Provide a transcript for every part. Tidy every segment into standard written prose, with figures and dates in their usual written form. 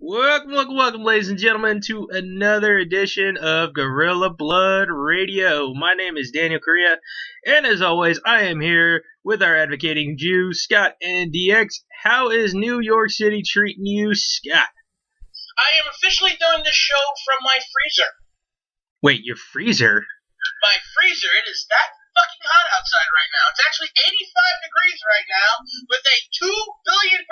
Welcome, ladies and gentlemen, to another edition of Gorilla Blood Radio. My name is Daniel Correa, and as always, I am here with our advocating Jew, Scott and DX. How is New York City treating you, Scott? I am officially doing this show from my freezer. Wait, your freezer? My freezer, it is that fucking hot outside right now. It's actually 85 degrees right now with a 2 billion%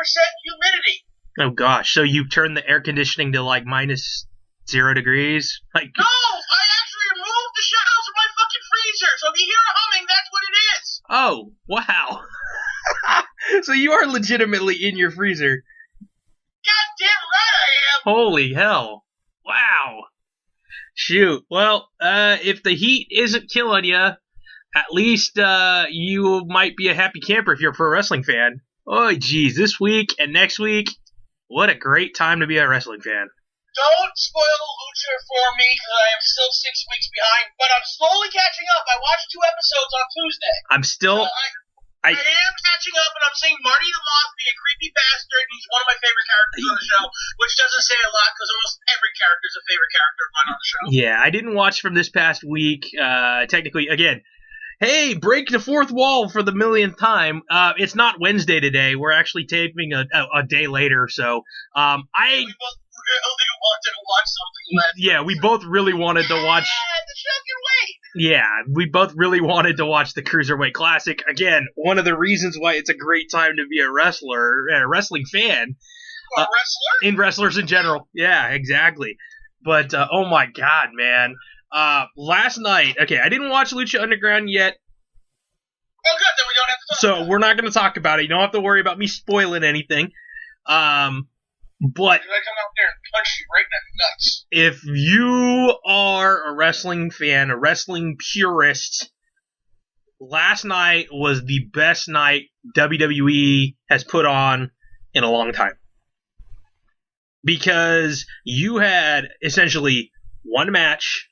humidity. Oh gosh, so you turned the air conditioning to like -0 degrees? No, I actually removed the shelves of my fucking freezer, so if you hear a humming, that's what it is. Oh, wow. So you are legitimately in your freezer. Goddamn right I am. Holy hell. Wow. Shoot. Well, if the heat isn't killing you, at least you might be a happy camper if you're a pro wrestling fan. Oh, geez, this week and next week, what a great time to be a wrestling fan. Don't spoil Lucha for me, because I am still 6 weeks behind, but I'm slowly catching up. I watched 2 episodes on Tuesday. I am catching up, and I'm seeing Marty the Moth be a creepy bastard, and he's one of my favorite characters on the show, which doesn't say a lot, because almost every character is a favorite character of mine on the show. Yeah, I didn't watch from this past week, technically, again. Hey, break the fourth wall for the millionth time. It's not Wednesday today. We're actually taping a day later, so We both really wanted to watch something last yeah, we both really wanted to watch. the show can wait. Yeah, we both really wanted to watch the Cruiserweight Classic. Again, one of the reasons why it's a great time to be a wrestling fan. A wrestler? In wrestlers in general. Yeah, exactly. But, oh my god, man. Last night, okay, I didn't watch Lucha Underground yet. Oh, good, then we don't have to talk So about we're not going to talk about it. You don't have to worry about me spoiling anything. But it. I come out there and punch you right in the nuts. if you are a wrestling fan, a wrestling purist, last night was the best night WWE has put on in a long time. Because you had essentially one match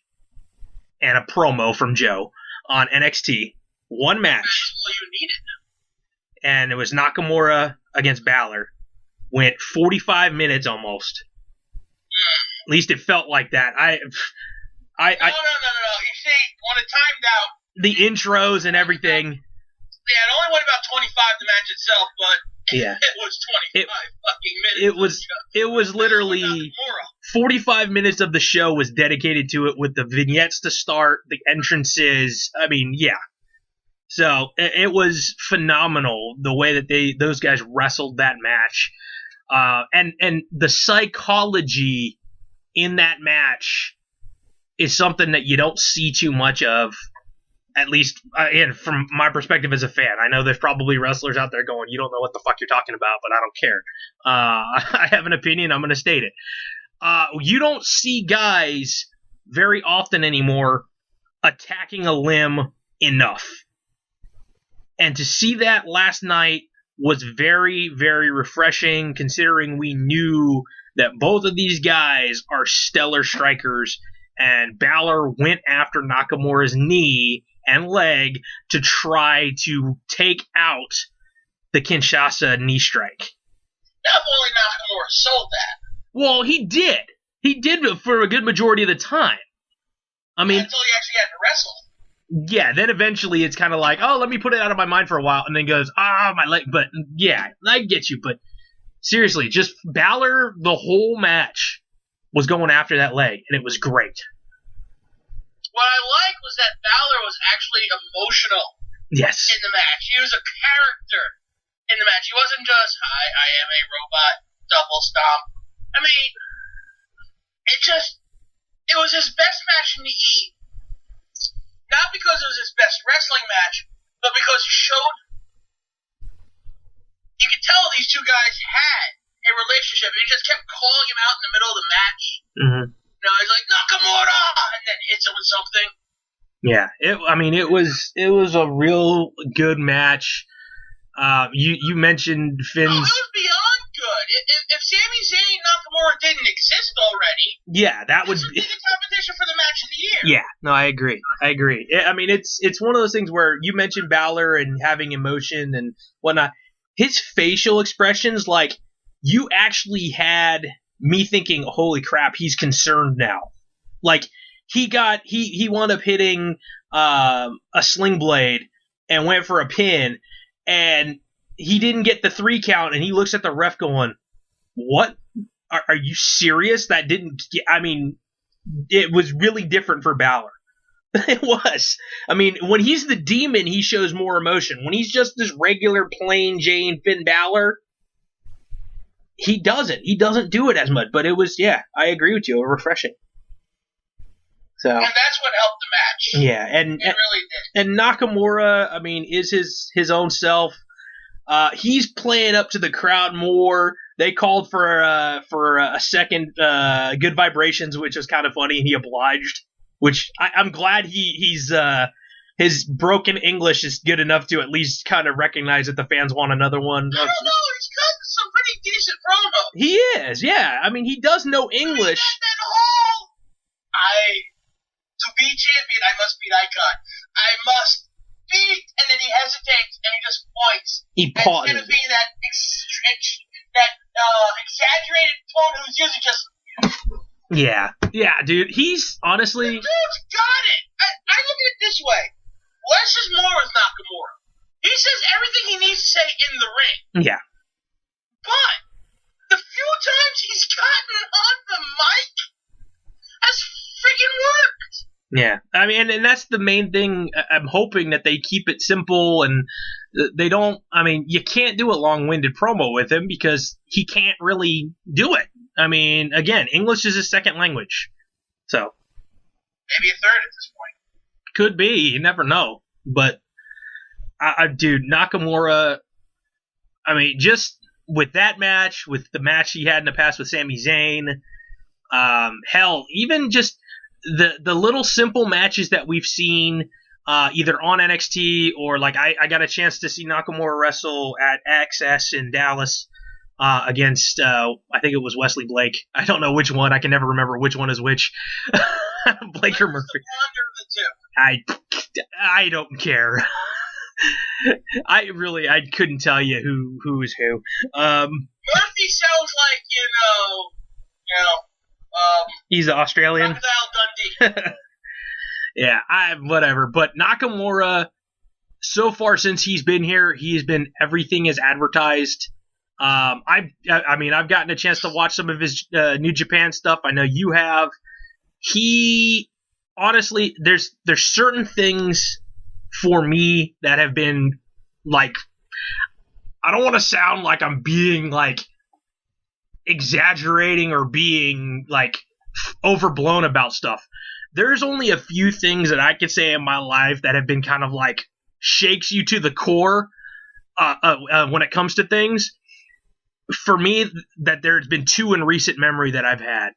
and a promo from Joe on NXT. One match. That's all you needed. And it was Nakamura against Balor. Went 45 minutes almost. At least it felt like that. No. You see, when it timed out, The intros and everything. yeah, it only went about 25 the match itself, but Yeah. it was 25 fucking minutes. It was literally Nakamura. 45 minutes of the show was dedicated to it, with the vignettes to start, the entrances. I mean, yeah. So it was phenomenal the way that those guys wrestled that match. And the psychology in that match is something that you don't see too much of, at least again, from my perspective as a fan. I know there's probably wrestlers out there going, you don't know what the fuck you're talking about, but I don't care. I have an opinion. I'm going to state it. You don't see guys very often anymore attacking a limb enough. And to see that last night was very, very refreshing, considering we knew that both of these guys are stellar strikers, and Balor went after Nakamura's knee and leg to try to take out the Kinshasa knee strike. Not only Nakamura sold that. Well, he did. He did for a good majority of the time. I mean, until he actually had to wrestle. Yeah, then eventually it's kind of like, oh, let me put it out of my mind for a while, and then goes, my leg. But yeah, I get you. But seriously, just Balor, the whole match was going after that leg, and it was great. What I liked was that Balor was actually emotional Yes. in the match. He was a character in the match. He wasn't just, I am a robot, double stomp. I mean, it was his best match in the E. Not because it was his best wrestling match, but because he showed, you could tell these two guys had a relationship. He just kept calling him out in the middle of the match. Mm-hmm. You know, he's like, Nakamura! And then hits him with something. Yeah, it was a real good match. You mentioned Finn's. No, it was beyond good. If Sami Zayn and Nakamura didn't exist already, Yeah, that would this would be the competition for the match of the year. Yeah, no, I agree. I mean, it's one of those things where you mentioned Balor and having emotion and whatnot. His facial expressions, like, you actually had me thinking, holy crap, he's concerned now. Like, he wound up hitting a sling blade and went for a pin, and he didn't get the 3 count, and he looks at the ref going, what? Are you serious? That didn't – I mean, it was really different for Balor. It was. I mean, when he's the demon, he shows more emotion. When he's just this regular plain Jane Finn Balor, he doesn't. He doesn't do it as much. But it was, yeah, I agree with you, refreshing. So, and that's what helped the match. Yeah, and it really did. And Nakamura, I mean, is his own self. He's playing up to the crowd more. They called for a second Good Vibrations, which was kind of funny, and he obliged. Which I'm glad he's his broken English is good enough to at least kind of recognize that the fans want another one. I don't know. He's got some pretty decent promo. He is, yeah. I mean, he does know English. That whole to be champion, I must beat Icon. I must beat, and then he hesitates and he just points. He pauses. Instead of being that exaggerated tone who's usually just. Yeah, dude. He's honestly. The dude's got it. I look at it this way. Less is more with Nakamura. He says everything he needs to say in the ring. Yeah. But the few times he's gotten on the mic has freaking worked. Yeah. I mean, and that's the main thing. I'm hoping that they keep it simple and they don't. I mean, you can't do a long-winded promo with him because he can't really do it. I mean, again, English is his second language. So. Maybe a third at this point. Could be. You never know. But, dude, Nakamura, I mean, just with that match, with the match he had in the past with Sami Zayn, hell, even just the little simple matches that we've seen either on NXT or, like, I got a chance to see Nakamura wrestle at XS in Dallas. Against, I think it was Wesley Blake. I don't know which one. I can never remember which one is which. Blake or Murphy. I don't care. I couldn't tell you who is who. Murphy sounds like, he's an Australian. Crocodile Dundee. Yeah, whatever. But Nakamura, so far since he's been here, he has been everything as advertised. I mean, I've gotten a chance to watch some of his New Japan stuff. I know you have. He, honestly, there's certain things for me that have been, like, I don't want to sound like I'm being, like, exaggerating or being, like, overblown about stuff. There's only a few things that I could say in my life that have been kind of, like, shakes you to the core when it comes to things. For me, that there's been 2 in recent memory that I've had.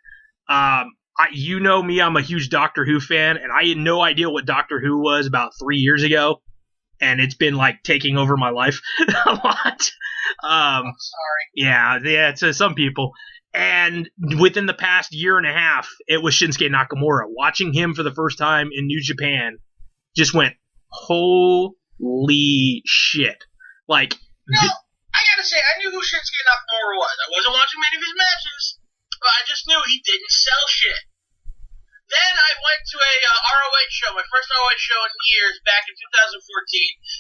You know me, I'm a huge Doctor Who fan, and I had no idea what Doctor Who was about 3 years ago, and it's been, like, taking over my life a lot. I'm sorry. Yeah, to some people. And within the past year and a half, it was Shinsuke Nakamura. Watching him for the first time in New Japan just went, holy shit. Like... No. I gotta say, I knew who Shinsuke Nakamura was. I wasn't watching many of his matches, but I just knew he didn't sell shit. Then I went to a ROH show, my first ROH show in years, back in 2014.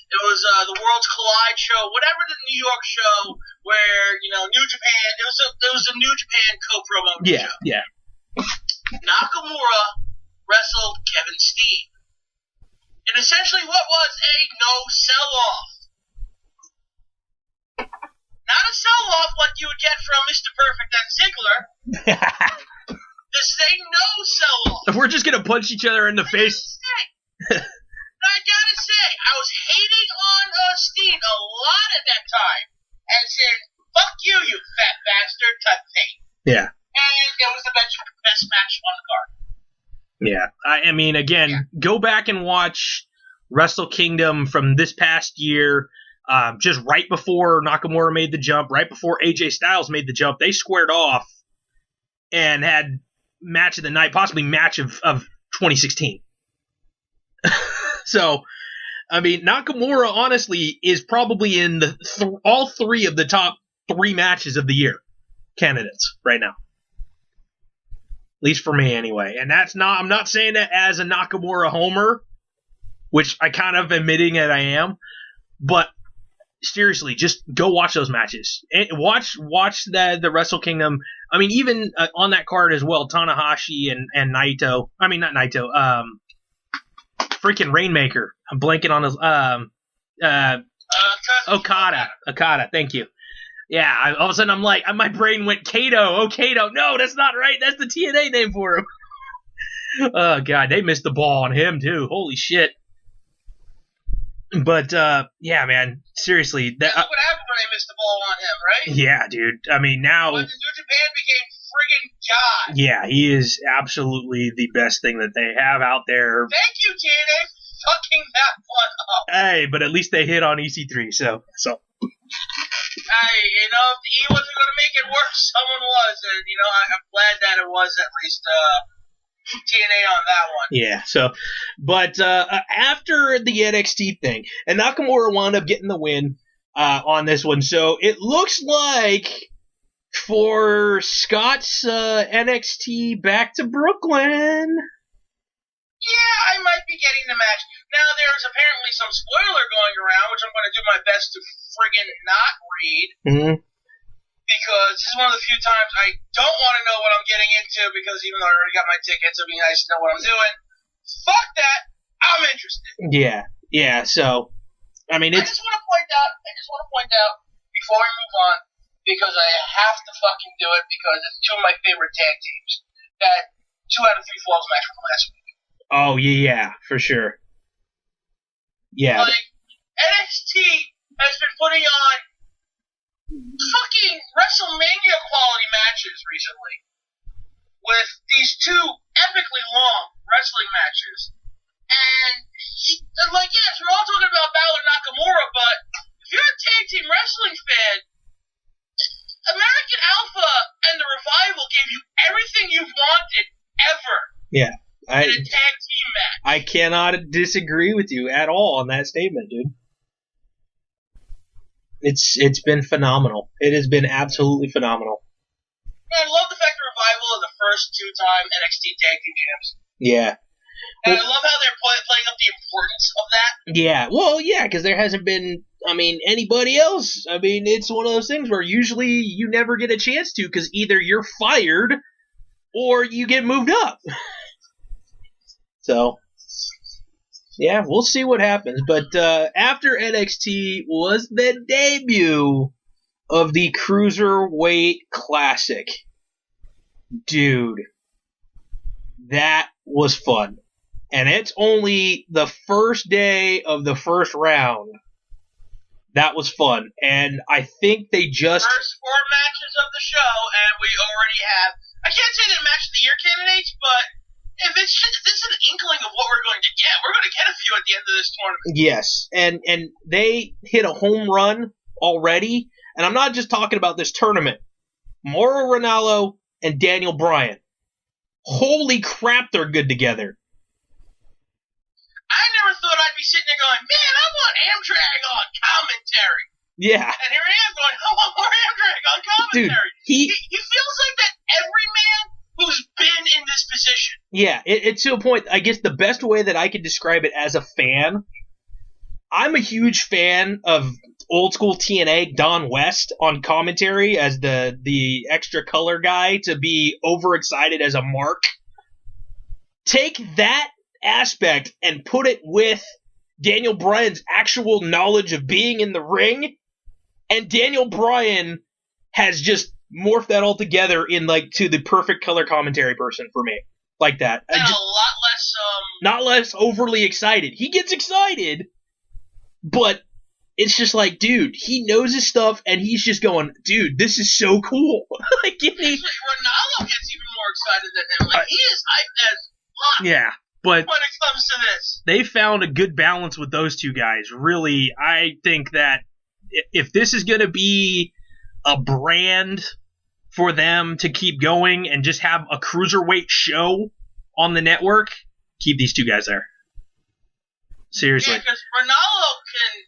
It was the Worlds Collide show, whatever the New York show, where, New Japan, it was a New Japan co-promo show. Yeah. Nakamura wrestled Kevin Steen. And essentially what was a no-sell-off. Not a sell-off like you would get from Mr. Perfect and Ziggler. This is a no sell-off. We're just going to punch each other in the face. I gotta say, I was hating on Steen a lot at that time. And saying, fuck you, you fat bastard, type thing. Yeah. And it was the best match on the card. Yeah. I mean, again, go back and watch Wrestle Kingdom from this past year. Just right before Nakamura made the jump, right before AJ Styles made the jump, they squared off and had match of the night, possibly match of 2016. So, I mean, Nakamura, honestly, is probably in the all 3 of the top 3 matches of the year candidates right now. least for me anyway. And I'm not saying that as a Nakamura homer, which I kind of admitting that I am, but seriously, just go watch those matches. And watch the Wrestle Kingdom. I mean, even on that card as well, Tanahashi and Naito. I mean, not Naito. Freaking Rainmaker. I'm blanking on his. Okada. Thank you. Yeah, all of a sudden I'm like, my brain went Kato. No, that's not right. That's the TNA name for him. Oh, God, they missed the ball on him, too. Holy shit. But, yeah, man, seriously. That's what happened when they missed the ball on him, right? Yeah, dude. I mean, now... When New Japan became friggin' God. Yeah, he is absolutely the best thing that they have out there. Thank you, TNA, for fucking that one up. Hey, but at least they hit on EC3, so. Hey, if he wasn't going to make it worse, someone was. And, I'm glad that it was at least TNA on that one. Yeah, so. But after the NXT thing, and Nakamura wound up getting the win on this one. So it looks like for Scott's NXT back to Brooklyn. Yeah, I might be getting the match. Now, there's apparently some spoiler going around, which I'm going to do my best to friggin' not read. Mm-hmm. Because this is one of the few times I don't want to know what I'm getting into, because even though I already got my tickets, it'd be nice to know what I'm doing. Fuck that! I'm interested. Yeah, so, I mean, I just want to point out, before we move on, because I have to fucking do it, because it's two of my favorite tag teams, that 2 out of 3 falls match from last week. Oh, yeah, for sure. Yeah. Like, NXT has been putting on fucking WrestleMania quality matches recently. With these 2 epically long wrestling matches. And, yes, we're all talking about Balor Nakamura, but if you're a tag team wrestling fan, American Alpha and the Revival gave you everything you've wanted ever. Yeah. In a tag team match. I cannot disagree with you at all on that statement, dude. It's been phenomenal. It has been absolutely phenomenal. I love the fact the Revival are the first 2-time NXT tag team champs. Yeah. And I love how they're playing up the importance of that. Yeah. Well, yeah, because there hasn't been, anybody else. It's one of those things where usually you never get a chance to, because either you're fired or you get moved up. So, yeah, we'll see what happens. But after NXT was the debut of the Cruiserweight Classic. Dude, that was fun. And it's only the first day of the first round. That was fun. And I think they just... First 4 matches of the show, and we already have... I can't say they're match of the year candidates, but... If this is an inkling of what we're going to get a few at the end of this tournament. Yes, and they hit a home run already, and I'm not just talking about this tournament. Mauro Ranallo and Daniel Bryan. Holy crap, they're good together. I never thought I'd be sitting there going, man, I want Amdrag on commentary. Yeah. And here I am going, I want more Amdrag on commentary. Dude, he feels like that every man who's been in this position. Yeah, it's to a point. I guess the best way that I could describe it as a fan, I'm a huge fan of old school TNA Don West on commentary as the extra color guy to be overexcited as a mark. Take that aspect and put it with Daniel Bryan's actual knowledge of being in the ring, and Daniel Bryan has just morphed that all together in to the perfect color commentary person for me. Like that. And a lot less not less overly excited. He gets excited, but it's just like, dude, he knows his stuff and he's just going, dude, this is so cool. Ronaldo gets even more excited than him. He is hyped as fuck. Yeah. But when it comes to this, they found a good balance with those two guys. Really, I think that if this is going to be a brand for them to keep going and just have a cruiserweight show on the network, keep these two guys there. Seriously. Yeah, because Ronaldo can,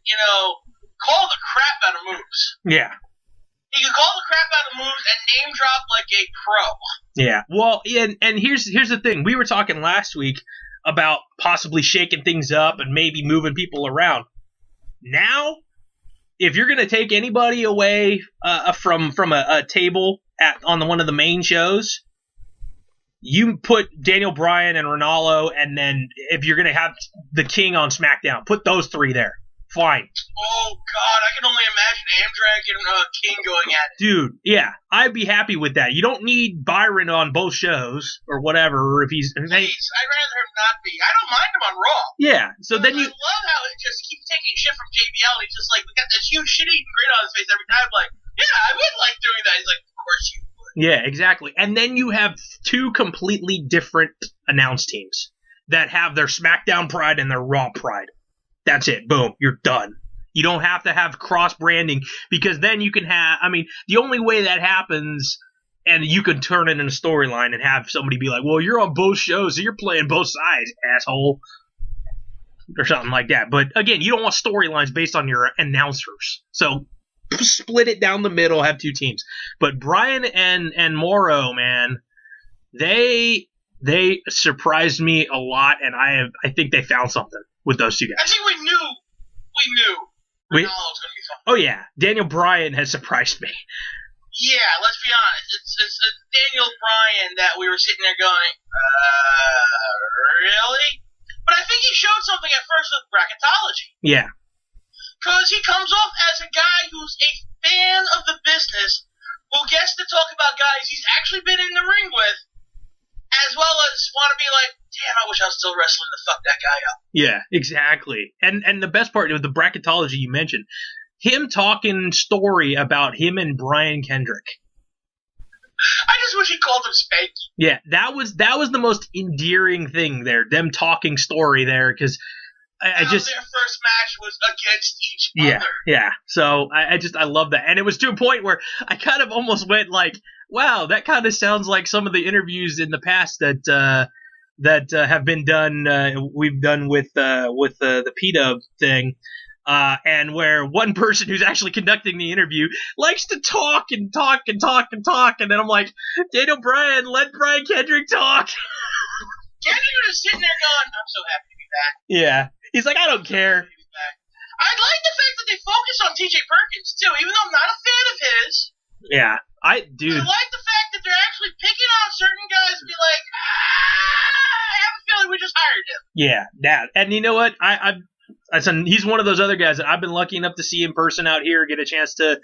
call the crap out of moves. Yeah. He can call the crap out of moves and name drop like a pro. Yeah. Well, and here's the thing. We were talking last week about possibly shaking things up and maybe moving people around. Now, if you're going to take anybody away from a table on one of the main shows, you put Daniel Bryan and Ronaldo, and then if you're going to have the King on SmackDown, put those three there. Fine. Oh, God, I can only imagine Amtrak and King going at it. Dude, yeah, I'd be happy with that. You don't need Byron on both shows or whatever. If he's, Please, I'd rather him not be. I don't mind him on Raw. Yeah, so then you. I love how it just keeps taking shit from JBL, and he's just like, we got this huge shit-eating grin on his face every time. Like, yeah, I would like doing that. He's like, of course you would. Yeah, exactly. And then you have two completely different announce teams that have their SmackDown pride and their Raw pride. That's it. Boom. You're done. You don't have to have cross-branding because then you can have – I mean, the only way that happens – and you can turn it in a storyline and have somebody be like, well, you're on both shows, so you're playing both sides, asshole. Or something like that. But, again, you don't want storylines based on your announcers. So split it down the middle, have two teams. But Bryan and Morrow, man, they surprised me a lot, and I think they found something with those two guys. I think we knew Ronaldo was going to be fun. Oh, yeah. Daniel Bryan has surprised me. Yeah, let's be honest. It's Daniel Bryan that we were sitting there going, really? But I think he showed something at first with bracketology. Yeah. Because he comes off as a guy who's a fan of the business who gets to talk about guys he's actually been in the ring with, as well as want to be like, damn, I wish I was still wrestling to fuck that guy up. Yeah, exactly. And the best part of the bracketology you mentioned, him talking story about him and Brian Kendrick. I just wish he called him Spanky. Yeah, that was the most endearing thing there, them talking story there, because I just... Their first match was against each other. Yeah. So I love that. And it was to a point where I kind of almost went like, wow, that kind of sounds like some of the interviews in the past that have been done. We've done with the P-Dub thing, and where one person who's actually conducting the interview likes to talk, and then I'm like, Daniel Bryan, let Brian Kendrick talk. Kendrick was sitting there going, I'm so happy to be back. Yeah, he's like, I don't care. I like the fact that they focus on T.J. Perkins too, even though I'm not a fan of his. Yeah, I like the fact that they're actually picking on certain guys and be like, I have a feeling we just hired him. Yeah, that. And you know what? He's one of those other guys that I've been lucky enough to see in person out here, get a chance to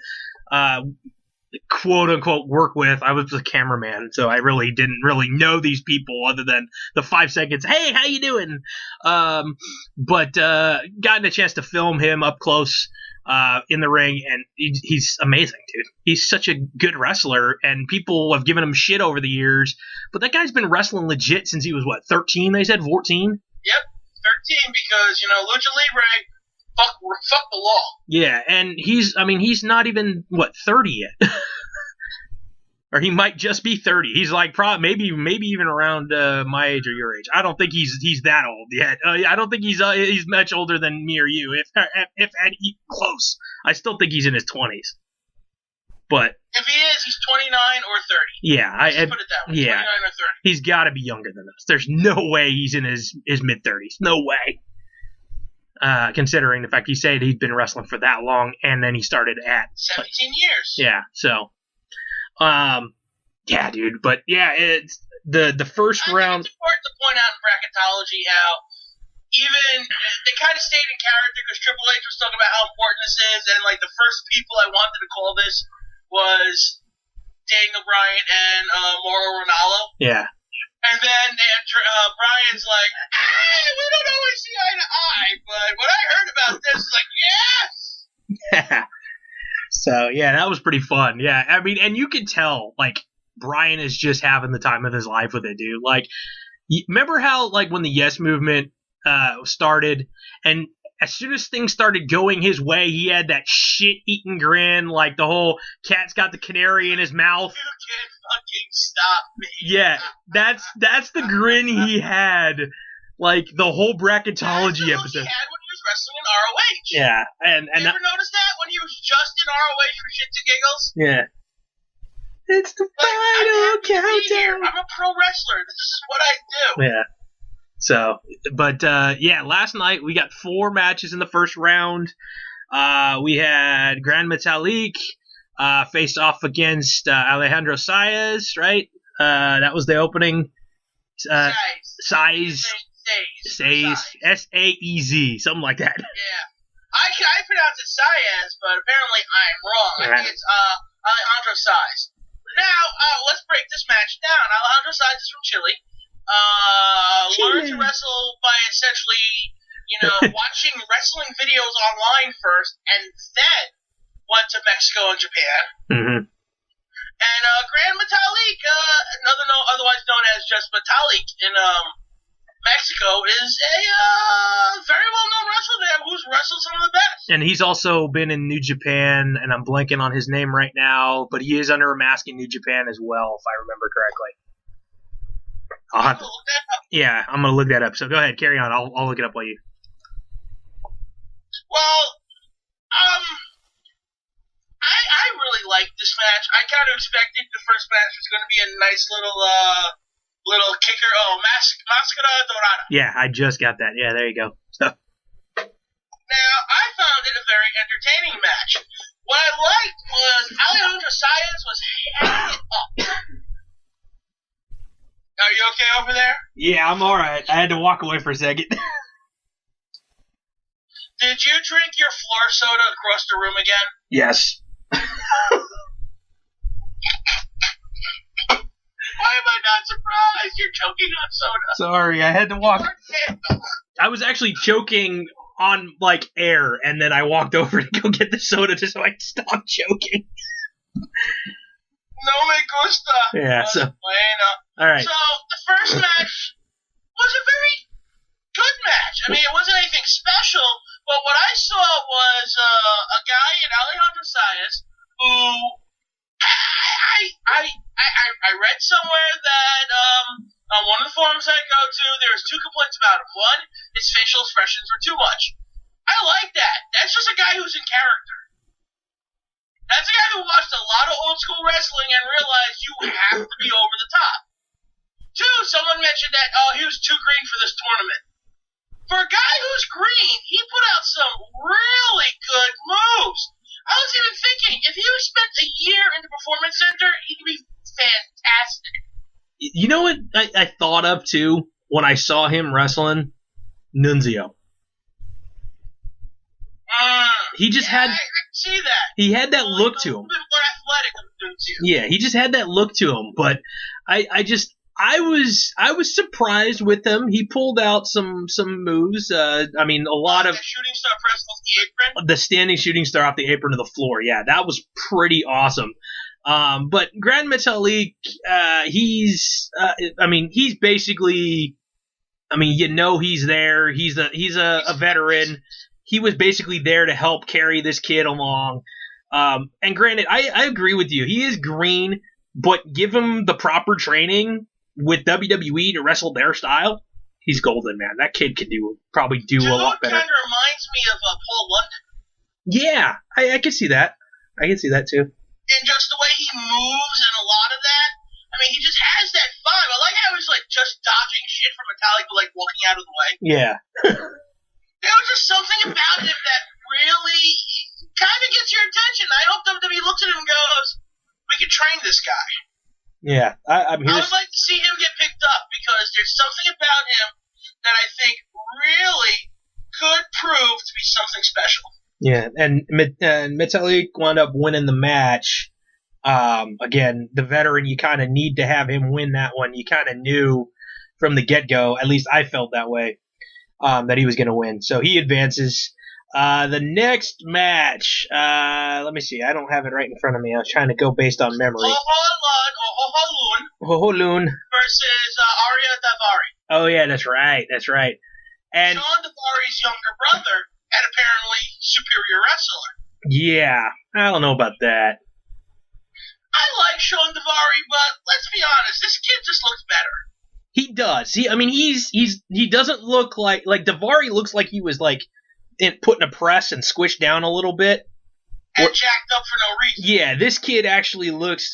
quote unquote work with. I was a cameraman, so I really didn't know these people other than the 5 seconds. Hey, how you doing? But gotten a chance to film him up close in the ring, and he's amazing, dude. He's such a good wrestler, and people have given him shit over the years, but that guy's been wrestling legit since he was, 13, they said? 14? Yep, 13, because, Lucha Libre, fuck the law. Yeah, and he's not even, 30 yet? Or he might just be 30. He's like maybe even around my age or your age. I don't think he's that old yet. I don't think he's much older than me or you. If close, I still think he's in his 20s. But if he is, he's 29 or 30. Yeah, Let's put it that way. Yeah, 29 or 30. He's got to be younger than us. There's no way he's in his mid 30s. No way. Considering the fact he said he'd been wrestling for that long, and then he started at 17 years. Yeah, so. Yeah, dude, but yeah, it's the first round. It's important to point out in bracketology how even they kind of stayed in character because Triple H was talking about how important this is, and like the first people I wanted to call this was Daniel Bryan and Mauro Ranallo. Yeah. And then Bryan's like, we don't always see eye to eye, but when I heard about this, it's like, yes. Yeah. So, yeah, that was pretty fun. Yeah, I mean, and you could tell, Bryan is just having the time of his life with it, dude. Remember how, when the Yes Movement started, and as soon as things started going his way, he had that shit-eating grin, the whole cat's got the canary in his mouth. You can't fucking stop me. Yeah, that's the grin he had, the whole bracketology episode. He had when he was wrestling in ROH. Yeah, and you ever notice that when he was just in ROH for shits and giggles? Yeah. It's the final countdown. I'm a pro wrestler. This is what I do. Yeah. So, but last night we got 4 matches in the first round. We had Grand Metalik face off against Alejandro Saez, right? That was the opening. Saez. S-A-E-Z, something like that. Yeah. I pronounce it Saez, but apparently I'm wrong. I think it's Alejandro Saez. Now, let's break this match down. Alejandro Saez is from Chile. Learned to wrestle by essentially, watching wrestling videos online first, and then went to Mexico and Japan. Mm-hmm. And Grand Metalik, otherwise known as just Metalik in Mexico, is a very well-known wrestler there who's wrestled some of the best. And he's also been in New Japan, and I'm blanking on his name right now, but he is under a mask in New Japan as well, if I remember correctly. I'll have to look that up. Yeah, I'm going to look that up. So go ahead, carry on. I'll look it up while you... Well, I really liked this match. I kind of expected the first match was going to be a nice little kicker. Oh, Máscara Dorada. Yeah, I just got that. Yeah, there you go. So. Now, I found it a very entertaining match. What I liked was Alejandro Saez was hanging it up. Are you okay over there? Yeah, I'm alright. I had to walk away for a second. Did you drink your floor soda across the room again? Yes. Why am I not surprised? You're choking on soda. Sorry, I had to walk. I was actually choking on, air, and then I walked over to go get the soda just so I could stop choking. No me gusta. Yeah, so... Bueno. All right. So, the first match was a very good match. I mean, it wasn't anything special, but what I saw was a guy in Alejandro Saez who... I read somewhere that on one of the forums I go to, there was 2 complaints about him. One, his facial expressions were too much. I like that. That's just a guy who's in character. That's a guy who watched a lot of old school wrestling and realized you have to be over the top. 2, someone mentioned that, he was too green for this tournament. For a guy who's green, he put out some really good moves. I was even thinking, if he was spent a year in the Performance Center, he could be fantastic. You know what I thought of, too, when I saw him wrestling? Nunzio. He just had... I see that. He had that look to him. A little bit more athletic than Nunzio. Yeah, he just had that look to him, but I was surprised with him. He pulled out some moves. I mean, a lot of... The shooting star press off the apron? The standing shooting star off the apron to the floor. Yeah, that was pretty awesome. But Grand Metalik, he's basically... I mean, he's there. He's a veteran. He was basically there to help carry this kid along. And granted, I agree with you. He is green, but give him the proper training with WWE to wrestle their style, he's golden, man. That kid can probably do a lot better. Kind of reminds me of Paul London. Yeah, I can see that. I can see that too. And just the way he moves and a lot of that. I mean, he just has that vibe. I like how he's just dodging shit from Metallica, walking out of the way. Yeah. There was just something about him that really kind of gets your attention. I hope WWE looks at him and goes, we could train this guy. Yeah. I would like to see him get picked up because there's something about him that I think really could prove to be something special. Yeah, and Metalik wound up winning the match. Again, the veteran, you kind of need to have him win that one. You kind of knew from the get-go, at least I felt that way, that he was going to win. So he advances. The next match, let me see. I don't have it right in front of me. I was trying to go based on memory. Hoholun versus Arya Daivari. Oh, yeah, that's right. And Sean Daivari's younger brother and apparently superior wrestler. Yeah, I don't know about that. I like Sean Daivari, but let's be honest, this kid just looks better. He does. He doesn't look like Daivari looks like he was put in a press and squished down a little bit. and jacked up for no reason. Yeah, this kid actually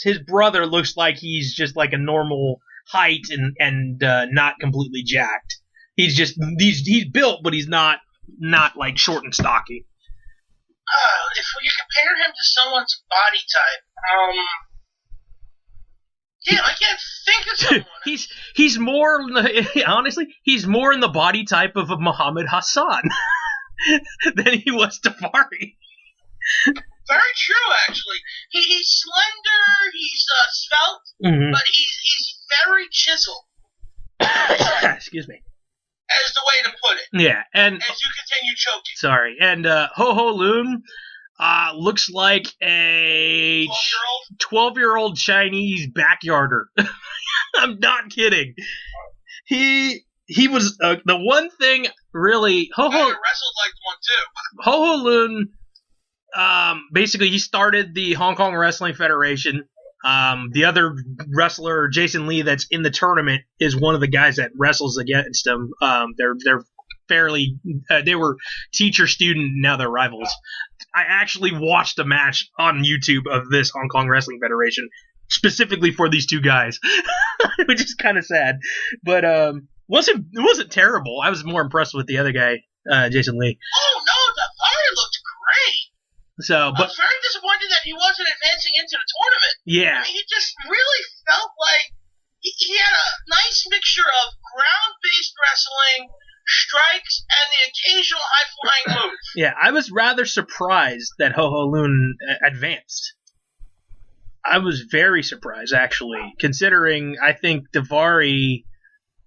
his brother looks like he's just like a normal height and not completely jacked. He's built, but he's not like short and stocky. If we compare him to someone's body type, yeah, I can't think of someone. he's more, honestly, he's more in the body type of a Muhammad Hassan than he was Davari. Very true, actually. He's slender, he's svelte, but he's very chiseled. Excuse me. As the way to put it. Yeah, and as you continue choking. Sorry, and Ho Lun looks like a 12-year-old Chinese backyarder. I'm not kidding. He was the one thing really. I wrestled like one too. Ho Lun, basically, he started the Hong Kong Wrestling Federation. The other wrestler, Jason Lee, that's in the tournament, is one of the guys that wrestles against him. They're fairly. They were teacher-student, now they're rivals. I actually watched a match on YouTube of this Hong Kong Wrestling Federation specifically for these two guys, which is kind of sad, but it wasn't terrible. I was more impressed with the other guy, Jason Lee. Oh no, the fire looked great. So, I was very disappointed that he wasn't advancing into the tournament. Yeah. I mean, he just really felt like he had a nice mixture of ground-based wrestling, strikes, and the occasional high-flying move. Yeah, I was rather surprised that Ho Lun advanced. I was very surprised, actually, considering I think Davari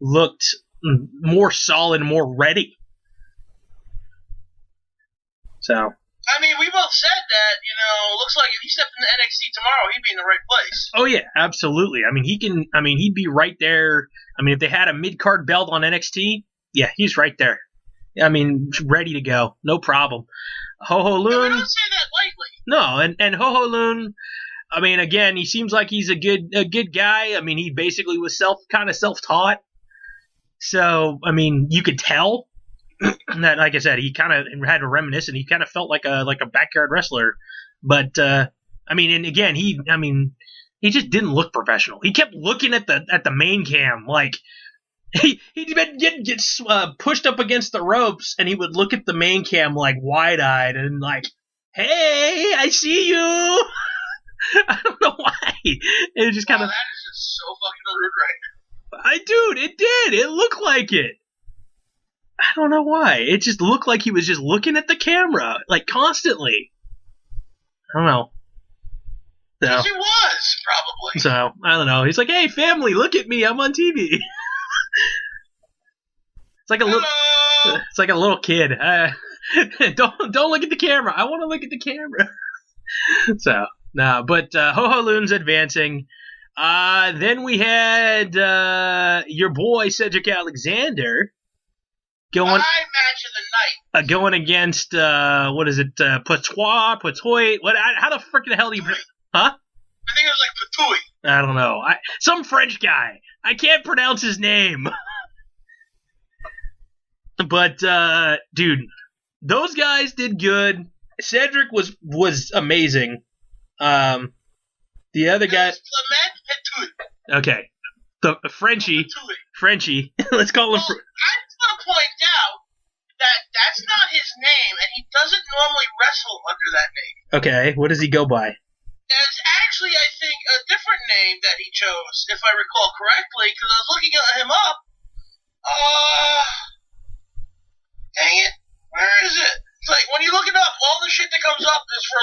looked more solid, more ready. So... I mean, we both said that, it looks like if he stepped into NXT tomorrow, he'd be in the right place. Oh, yeah, absolutely. I mean, he'd be right there. I mean, if they had a mid-card belt on NXT, yeah, he's right there. I mean, ready to go. No problem. Ho Lun. No, we don't say that lightly. No, and Ho Lun, I mean, again, he seems like he's a good guy. I mean, he basically was kind of self-taught. So, I mean, you could tell. That, like I said, he kind of had a reminiscent. He kind of felt like a backyard wrestler, but I mean, and again, he just didn't look professional. He kept looking at the main cam, like he'd get pushed up against the ropes, and he would look at the main cam like wide eyed and like, "Hey, I see you." I don't know why. It just kind of. That is just so fucking rude, right? Dude, it did. It looked like it. I don't know why. It just looked like he was just looking at the camera, like, constantly. I don't know. Because he was, probably. So, I don't know. He's like, "Hey, family, look at me. I'm on TV." It's like a little kid. Don't look at the camera. I want to look at the camera. So, no, but Ho Lun's advancing. Then we had your boy, Cedric Alexander, going match of the night. Going against what is it? Patoy. What? How the freaking hell do you? Huh? I think it was like Patoy. I don't know. Some French guy. I can't pronounce his name. But dude, those guys did good. Cedric was amazing. The other guy. Okay, the Frenchie. Let's call him. I just want to point out that that's not his name, and he doesn't normally wrestle under that name. Okay, what does he go by? There's actually, I think, a different name that he chose, if I recall correctly, because I was looking him up. Dang it. Where is it? It's like, when you look it up, all the shit that comes up is for,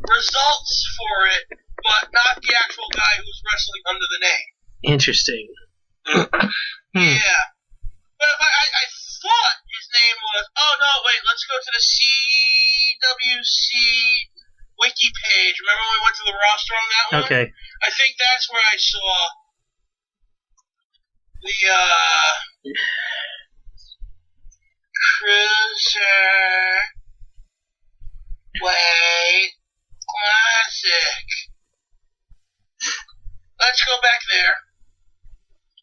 results for it, but not the actual guy who's wrestling under the name. Interesting. Yeah. But I thought his name was... Oh, no, wait, let's go to the CWC wiki page. Remember when we went to the roster on that one? Okay. I think that's where I saw the Cruiserweight Classic. Let's go back there.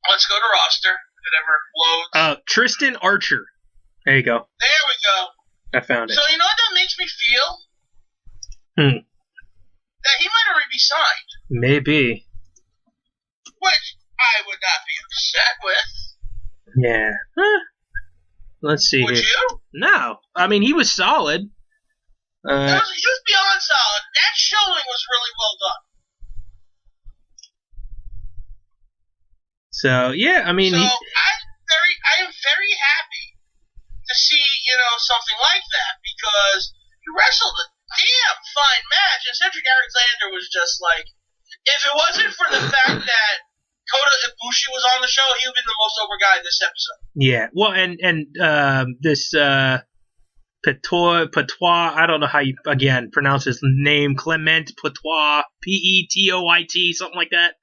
Let's go to roster. Whatever loads. Tristan Archer. There you go. There we go. I found it. So you know what that makes me feel? that he might already be signed. Maybe. Which I would not be upset with. Yeah. Let's see Would here. you? No. I mean, he was solid. He was beyond solid. That showing was really well done. So, yeah, I mean... I am very happy to see, something like that, because he wrestled a damn fine match, and Cedric Alexander was just like, if it wasn't for the fact that Kota Ibushi was on the show, he would have been the most over guy this episode. Yeah, well, and this Patois, I don't know how you, again, pronounce his name, Clement Patois, Petoit, something like that.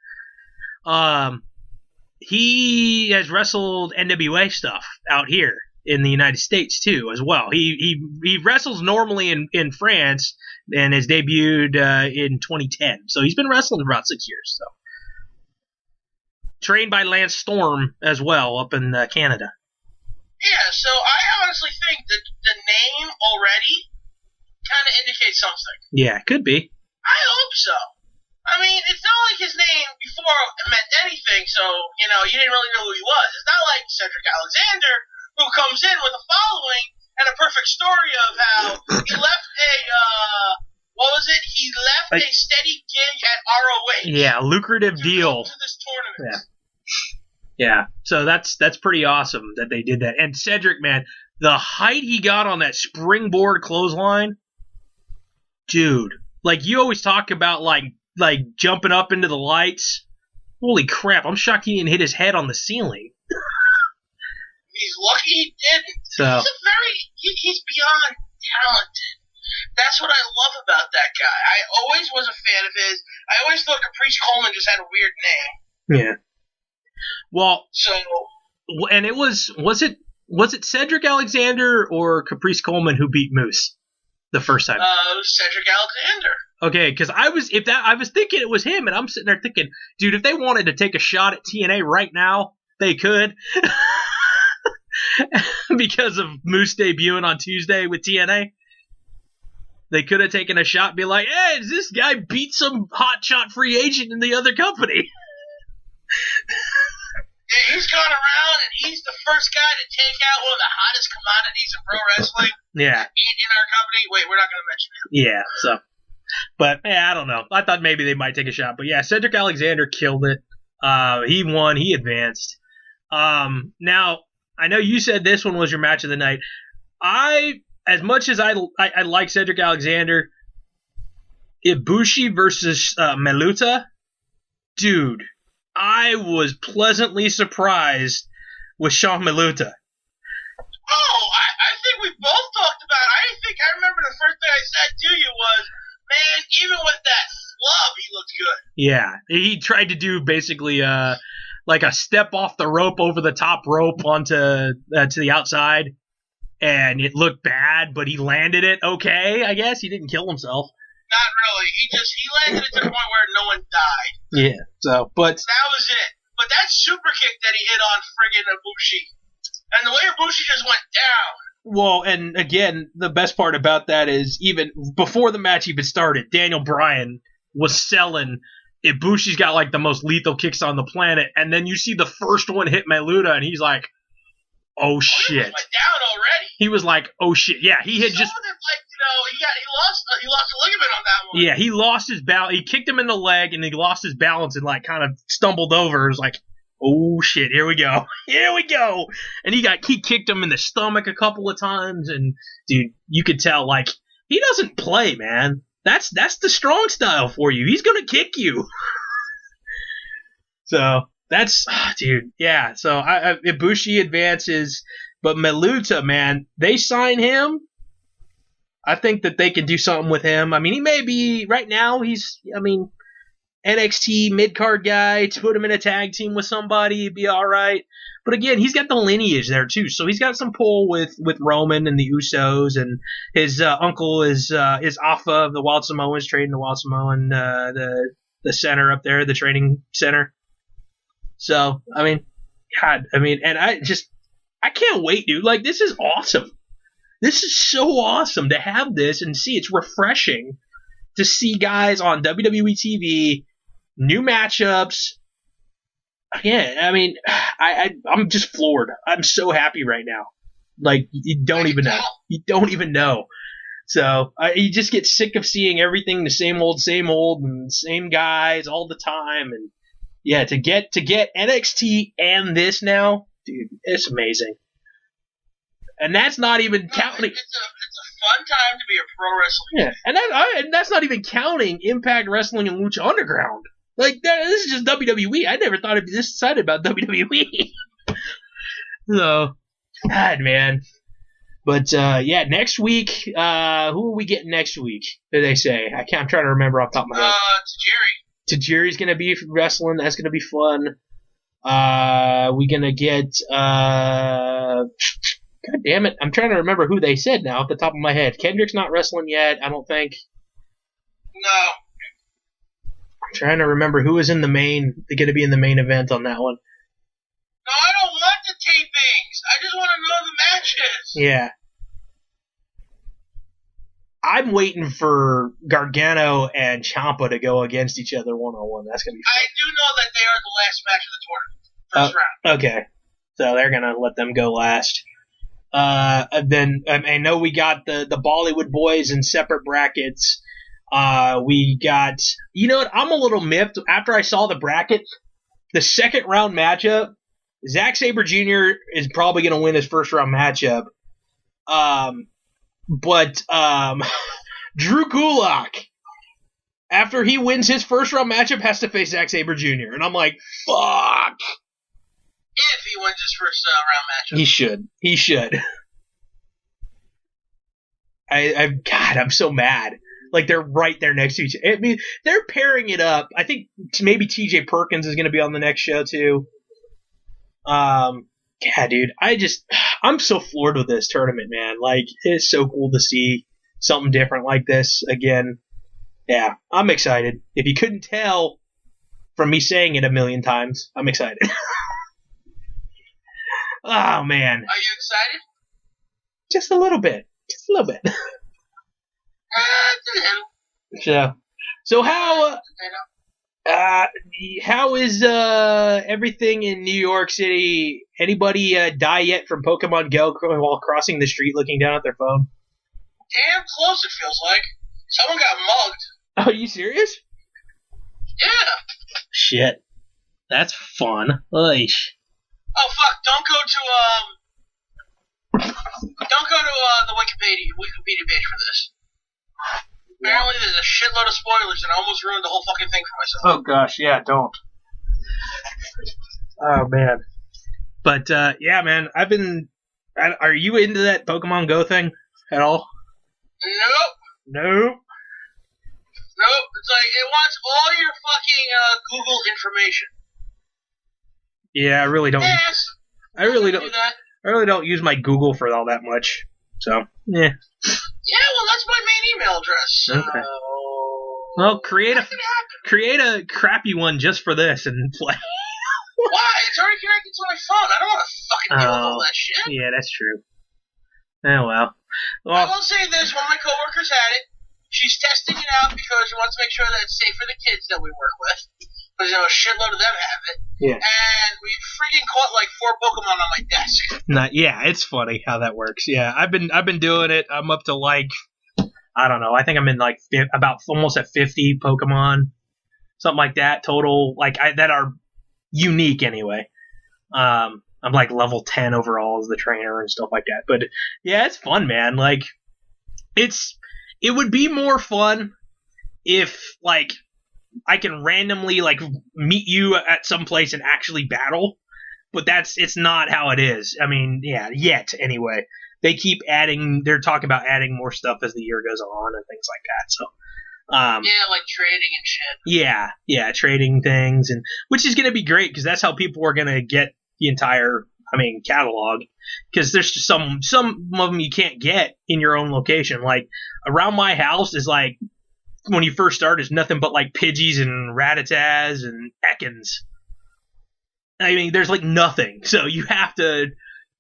He has wrestled NWA stuff out here in the United States too, as well. He wrestles normally in France and has debuted in 2010. So he's been wrestling for about 6 years. So trained by Lance Storm as well up in Canada. Yeah, so I honestly think that the name already kind of indicates something. Yeah, could be. I hope so. I mean, it's not like his name before meant anything, so, you didn't really know who he was. It's not like Cedric Alexander, who comes in with a following and a perfect story of how he left a steady gig at ROH. Yeah, lucrative deal. To this tournament. Yeah, so that's pretty awesome that they did that. And Cedric, man, the height he got on that springboard clothesline, dude, like you always talk about like jumping up into the lights. Holy crap, I'm shocked he didn't hit his head on the ceiling. He's lucky he didn't. So he's beyond talented. That's what I love about that guy. I always was a fan of his. I always thought Caprice Coleman just had a weird name. Yeah. Well, so, and it was it Cedric Alexander or Caprice Coleman who beat Moose the first time? It was Cedric Alexander. Okay, because I was thinking it was him, and I'm sitting there thinking, dude, if they wanted to take a shot at TNA right now, they could, because of Moose debuting on Tuesday with TNA. They could have taken a shot and be like, hey, does this guy beat some hotshot free agent in the other company? Yeah, he's gone around, and he's the first guy to take out one of the hottest commodities in pro wrestling. Yeah. In our company. Wait, we're not going to mention him. Yeah, so. But, yeah, I don't know. I thought maybe they might take a shot. But, yeah, Cedric Alexander killed it. He won. He advanced. Now, I know you said this one was your match of the night. As much as I like Cedric Alexander, Ibushi versus Meluta, dude, I was pleasantly surprised with Sean Meluta. Oh, I think we both talked about it. I remember the first thing I said to you was, man, even with that flub, he looked good. Yeah, he tried to do basically like a step off the rope over the top rope onto to the outside, and it looked bad, but he landed it okay, I guess. He didn't kill himself. Not really. He landed it to the point where no one died. Yeah, so, but... That was it. But that super kick that he hit on friggin' Ibushi, and the way Ibushi just went down. Well, and again, the best part about that is even before the match even started, Daniel Bryan was selling Ibushi's got like the most lethal kicks on the planet, and then you see the first one hit Meluta, and he's like, oh shit. He went down already. He was like, oh shit. Yeah, he had just... He lost a ligament on that one. Yeah, he lost his balance. He kicked him in the leg, and he lost his balance and like kind of stumbled over. It was like, oh shit, here we go. Here we go. And he kicked him in the stomach a couple of times, and dude, you could tell like he doesn't play, man. That's the strong style for you. He's gonna kick you. So that's dude, yeah. So Ibushi advances, but Meluta, man, they sign him. I think that they can do something with him. I mean, he may be right now. He's, NXT mid-card guy. To put him in a tag team with somebody, he'd be all right. But again, he's got the lineage there too, so he's got some pull with Roman and the Usos, and his uncle is Alpha of the Wild Samoans, trading the Wild Samoan the center up there, the training center. So I mean, God, and I can't wait, dude. Like, this is awesome. This is so awesome to have this and see. It's refreshing to see guys on WWE TV, new matchups. Yeah, I mean, I'm just floored. I'm so happy right now. Like, you don't even know. You don't even know. So you just get sick of seeing everything the same old, and same guys all the time. And yeah, to get NXT and this now, dude, it's amazing. And that's not even counting. It's a fun time to be a pro wrestler. Yeah, and that's not even counting Impact Wrestling and Lucha Underground. Like, this is just WWE. I never thought I'd be this excited about WWE. So, God, man. But, yeah, next week, who are we getting next week? Did they say? I'm trying to remember off the top of my head. Tajiri's going to be wrestling. That's going to be fun. We're going to get, God damn it. I'm trying to remember who they said now off the top of my head. Kendrick's not wrestling yet, I don't think. No. I'm trying to remember who is going to be in the main event on that one. No, I don't want the tapings. I just want to know the matches. Yeah. I'm waiting for Gargano and Ciampa to go against each other one-on-one. That's going to be fun. I do know that they are the last match of the tournament. First round. Okay. So they're going to let them go last. Then I know we got the Bollywood boys in separate brackets. We got, you know what? I'm a little miffed after I saw the bracket. The second round matchup, Zack Sabre Jr. is probably going to win his first round matchup. But Drew Gulak, after he wins his first round matchup, has to face Zack Sabre Jr. And I'm like, fuck. If he wins his first round matchup. He should. God, I'm so mad. Like, they're right there next to each other. I mean, they're pairing it up. I think maybe TJ Perkins is going to be on the next show, too. Yeah, dude, I'm so floored with this tournament, man. Like, it's so cool to see something different like this again. Yeah, I'm excited. If you couldn't tell from me saying it a million times, I'm excited. Oh, man. Are you excited? Just a little bit. So how is everything in New York City? Anybody die yet from Pokemon Go while crossing the street looking down at their phone? Damn close it feels like. Someone got mugged. Oh, are you serious? Yeah. Shit. That's fun. Oy. Oh fuck, don't go to the Wikipedia page for this. Apparently there's a shitload of spoilers and I almost ruined the whole fucking thing for myself. Oh gosh, yeah, don't. Oh man. But yeah, man, are you into that Pokemon Go thing at all? Nope. It's like it wants all your fucking Google information. Yeah, I really don't. Yes. I really don't use my Google for all that much. So, yeah. Yeah, well, that's my main email address. Okay. Well, create a crappy one just for this and play. Why? It's already connected to my phone. I don't want to fucking deal with all that shit. Yeah, that's true. Oh, well. I will say this. One of my coworkers had it. She's testing it out because she wants to make sure that it's safe for the kids that we work with. Because, a shitload of them have it. Yeah. And we freaking caught like 4 Pokemon on my desk. Yeah, it's funny how that works. Yeah, I've been doing it. I'm up to like, I don't know. I think I'm in like about almost at 50 Pokemon, something like that total. Like that are unique anyway. I'm like level 10 overall as the trainer and stuff like that. But yeah, it's fun, man. Like it would be more fun if like I can randomly like meet you at some place and actually battle, but it's not how it is. I mean, yeah, yet anyway. They keep they're talking about adding more stuff as the year goes on and things like that. So, yeah, like trading and shit. Yeah, trading things, and which is going to be great because that's how people are going to get the entire, catalog. Because there's just some of them you can't get in your own location. Like around my house is like, when you first start, it's nothing but like Pidgeys and Rattatas and Ekans. I mean, there's like nothing. So you have to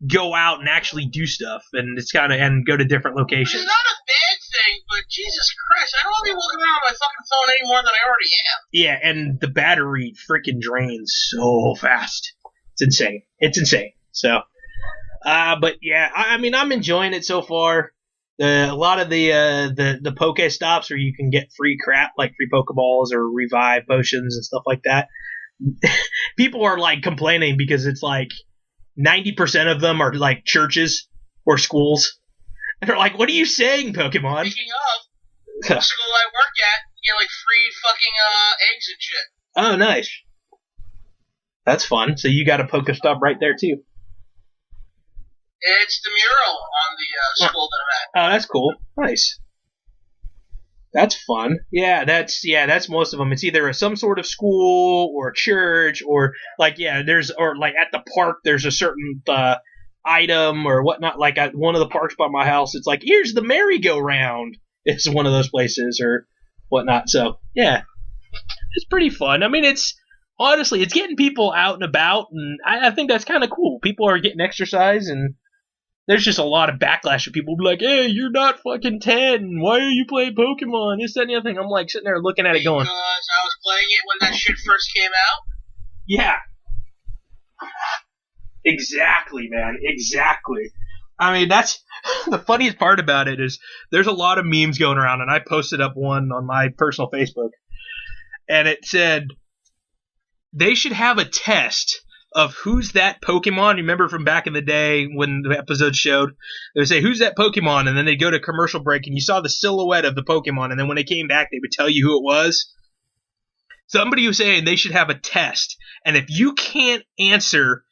go out and actually do stuff, and it's kind of and go to different locations. It's not a bad thing, but Jesus Christ, I don't want to be walking around on my fucking phone any more than I already am. Yeah, and the battery freaking drains so fast. It's insane. It's insane. So, but yeah, I mean, I'm enjoying it so far. A lot of the Poke Stops where you can get free crap like free Pokeballs or revive potions and stuff like that. People are like complaining because it's like 90% of them are like churches or schools. And they're like, what are you saying, Pokemon? Speaking of, the school I work at, you get like free fucking eggs and shit. Oh, nice. That's fun. So you got a Pokestop right there too. It's the mural on the school that I'm at. Oh, that's cool. Nice. That's fun. Yeah, that's most of them. It's either some sort of school or church or like or like at the park there's a certain item or whatnot. Like at one of the parks by my house, it's like here's the merry-go-round. It's one of those places or whatnot. So yeah, it's pretty fun. I mean, it's getting people out and about, and I think that's kind of cool. People are getting exercise and. There's just a lot of backlash of people be like, hey, you're not fucking 10. Why are you playing Pokemon? This, that, and the other thing. I'm like sitting there looking at it going. Because I was playing it when that shit first came out? Yeah. Exactly, man. Exactly. I mean, that's the funniest part about it is there's a lot of memes going around, and I posted up one on my personal Facebook. And it said, they should have a test of who's that Pokemon. You remember from back in the day when the episode showed, they would say, who's that Pokemon? And then they'd go to commercial break and you saw the silhouette of the Pokemon. And then when they came back, they would tell you who it was. Somebody was saying they should have a test. And if you can't answer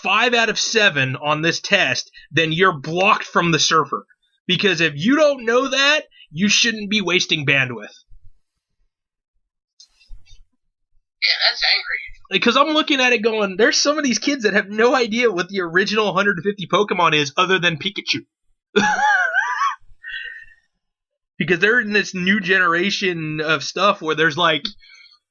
5 out of 7 on this test, then you're blocked from the server. Because if you don't know that, you shouldn't be wasting bandwidth. Yeah, that's angry. Because I'm looking at it going, there's some of these kids that have no idea what the original 150 Pokemon is other than Pikachu. Because they're in this new generation of stuff where there's like,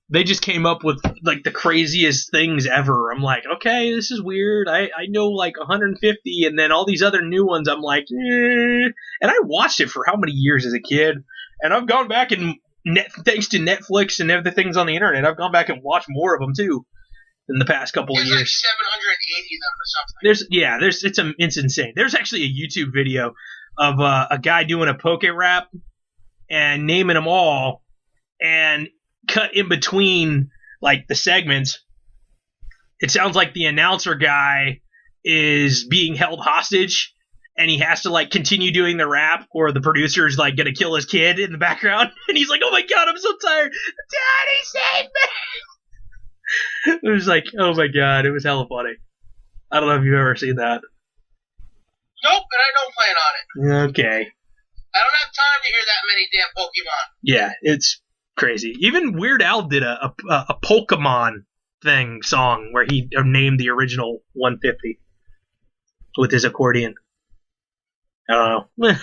they just came up with like the craziest things ever. I'm like, okay, this is weird. I know like 150 and then all these other new ones, I'm like, eh. And I watched it for how many years as a kid? And I've gone back and thanks to Netflix and other things on the internet, I've gone back and watched more of them too in the past couple of years. There's like 780 of them or something. It's insane. There's actually a YouTube video of a guy doing a poke rap and naming them all, and cut in between like the segments, it sounds like the announcer guy is being held hostage. And he has to, like, continue doing the rap, or the producer's, like, gonna kill his kid in the background. And he's like, oh my god, I'm so tired. Daddy, save me! It was like, oh my god, it was hella funny. I don't know if you've ever seen that. Nope, and I don't plan on it. Okay. I don't have time to hear that many damn Pokemon. Yeah, it's crazy. Even Weird Al did a Pokemon song where he named the original 150 with his accordion. I don't know.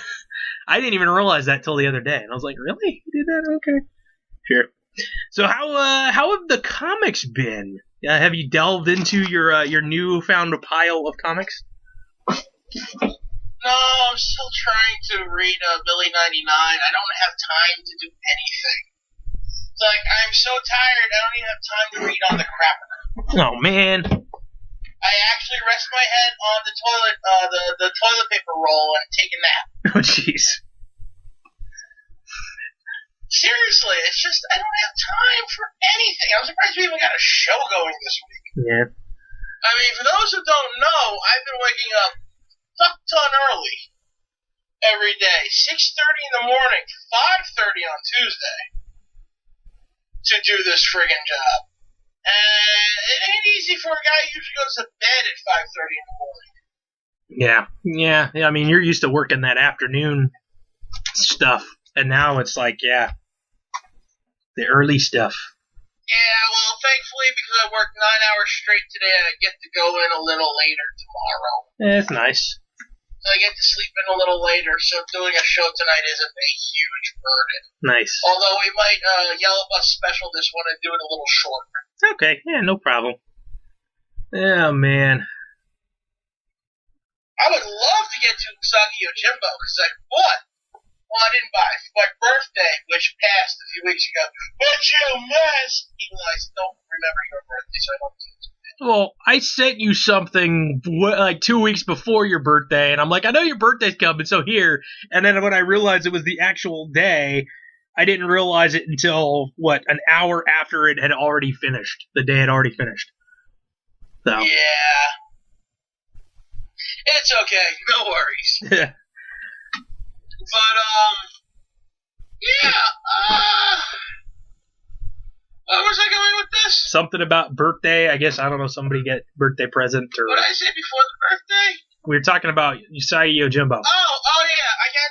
I didn't even realize that till the other day, and I was like, "Really? You did that? Okay, sure." So how have the comics been? Have you delved into your newfound pile of comics? No, I'm still trying to read Billy 99. I don't have time to do anything. It's like I'm so tired. I don't even have time to read on the crapper. Oh man. I actually rest my head on the toilet, the toilet paper roll and take a nap. Oh, jeez. Seriously, it's just, I don't have time for anything. I'm surprised we even got a show going this week. Yeah. I mean, for those who don't know, I've been waking up fuck-ton early every day. 6:30 in the morning, 5:30 on Tuesday to do this friggin' job. It ain't easy for a guy who usually goes to bed at 5:30 in the morning. Yeah. I mean, you're used to working that afternoon stuff, and now it's like, the early stuff. Yeah, well, thankfully, because I worked 9 hours straight today, I get to go in a little later tomorrow. Yeah, it's nice. So I get to sleep in a little later, so doing a show tonight isn't a huge burden. Nice. Although we might Yellow Bus special this one and do it a little shorter. Okay, yeah, no problem. Oh, man. I would love to get to Usagi Yojimbo because I bought. Well, I didn't buy it for my birthday, which passed a few weeks ago. But you missed! Even though I don't remember your birthday, so I don't do it. Well, I sent you something like 2 weeks before your birthday, and I'm like, I know your birthday's coming, so here. And then when I realized it was the actual day, I didn't realize it until, an hour after it had already finished. The day had already finished. So. Yeah. It's okay. No worries. Yeah. But, yeah. Where was I going with this? Something about birthday. I guess, I don't know, somebody get birthday present or... What did I say before the birthday? We were talking about Usagi Yojimbo. Oh yeah. I got,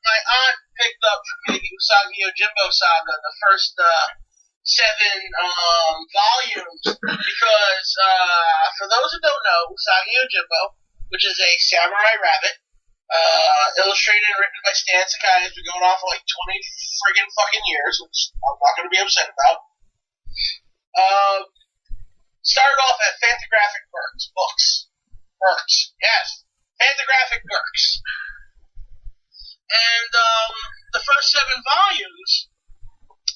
my aunt picked up for me the Usagi Yojimbo saga, the first, 7 volumes, because, for those who don't know, Usagi Yojimbo, which is a samurai rabbit, illustrated and written by Stan Sakai, has been going on for like 20 friggin' fucking years, which I'm not going to be upset about. Started off at Fantagraphic Books. Yes. Fantagraphic Books. And, the first 7 volumes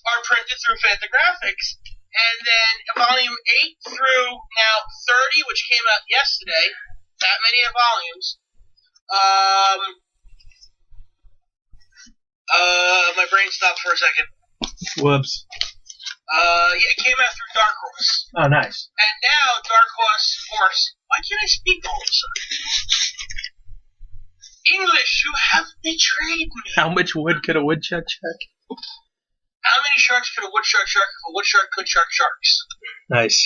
are printed through Fantagraphics. And then volume 8 through now 30, which came out yesterday, that many volumes, my brain stopped for a second. Whoops. It came out through Dark Horse. Oh, nice. And now Dark Horse, why can't I speak all of a sudden? English, you have betrayed me. How much wood could a woodchuck chuck? How many sharks could a woodchuck shark if a woodchuck could shark sharks? Nice.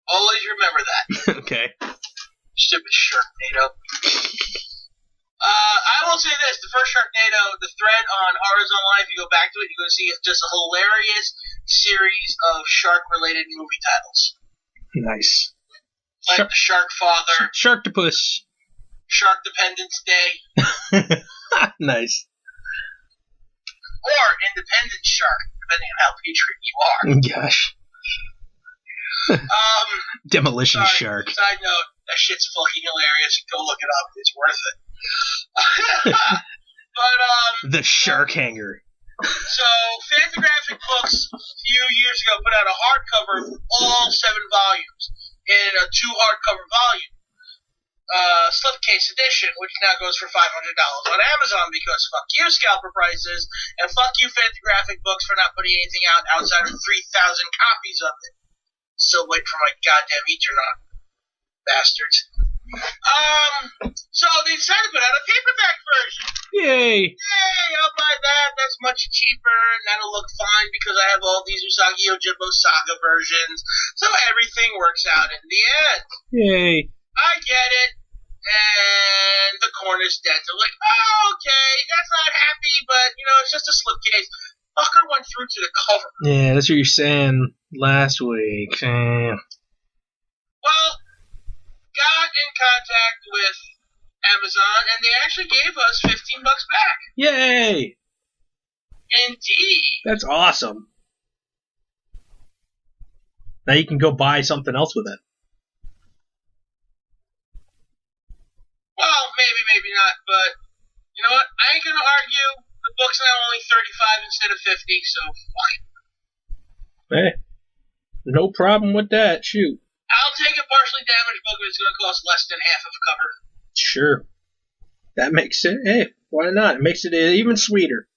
Always remember that. Okay. Stupid Sharknado. I will say this, the first Sharknado, the thread on Horrors Online, if you go back to it, you're going to see just a hilarious series of shark-related movie titles. Nice. Like The Shark Father. Sharktopus. Shark Dependence Day. Nice. Or Independent Shark, depending on how patriot you are. Gosh. Demolition Shark. Side note, that shit's fucking hilarious. Go look it up. It's worth it. But, The Shark Hanger. So, Fantagraphic Books a few years ago put out a hardcover of all 7 volumes in a 2 hardcover volume slipcase edition, which now goes for $500 on Amazon because fuck you, scalper prices, and fuck you, Fantagraphic Books, for not putting anything out outside of 3,000 copies of it. Still waiting for my goddamn Ethernet. Bastards. So they decided to put out a paperback version. Yay! I'll buy that. That's much cheaper, and that'll look fine because I have all these Usagi Yojimbo Saga versions. So everything works out in the end. Yay! I get it. And the corner's dead. They're like, oh, okay, that's not happy, but, it's just a slipcase. Fucker went through to the cover. Yeah, that's what you're saying last week. Well, got in contact with Amazon, and they actually gave us $15 back. Yay! Indeed. That's awesome. Now you can go buy something else with it. Well, maybe not, but you know what? I ain't gonna argue. The book's now only 35 instead of 50, so fuck it. Hey, no problem with that. Shoot. I'll take a partially damaged book if it's gonna cost less than half of a cover. Sure. That makes it. Hey, why not? It makes it even sweeter.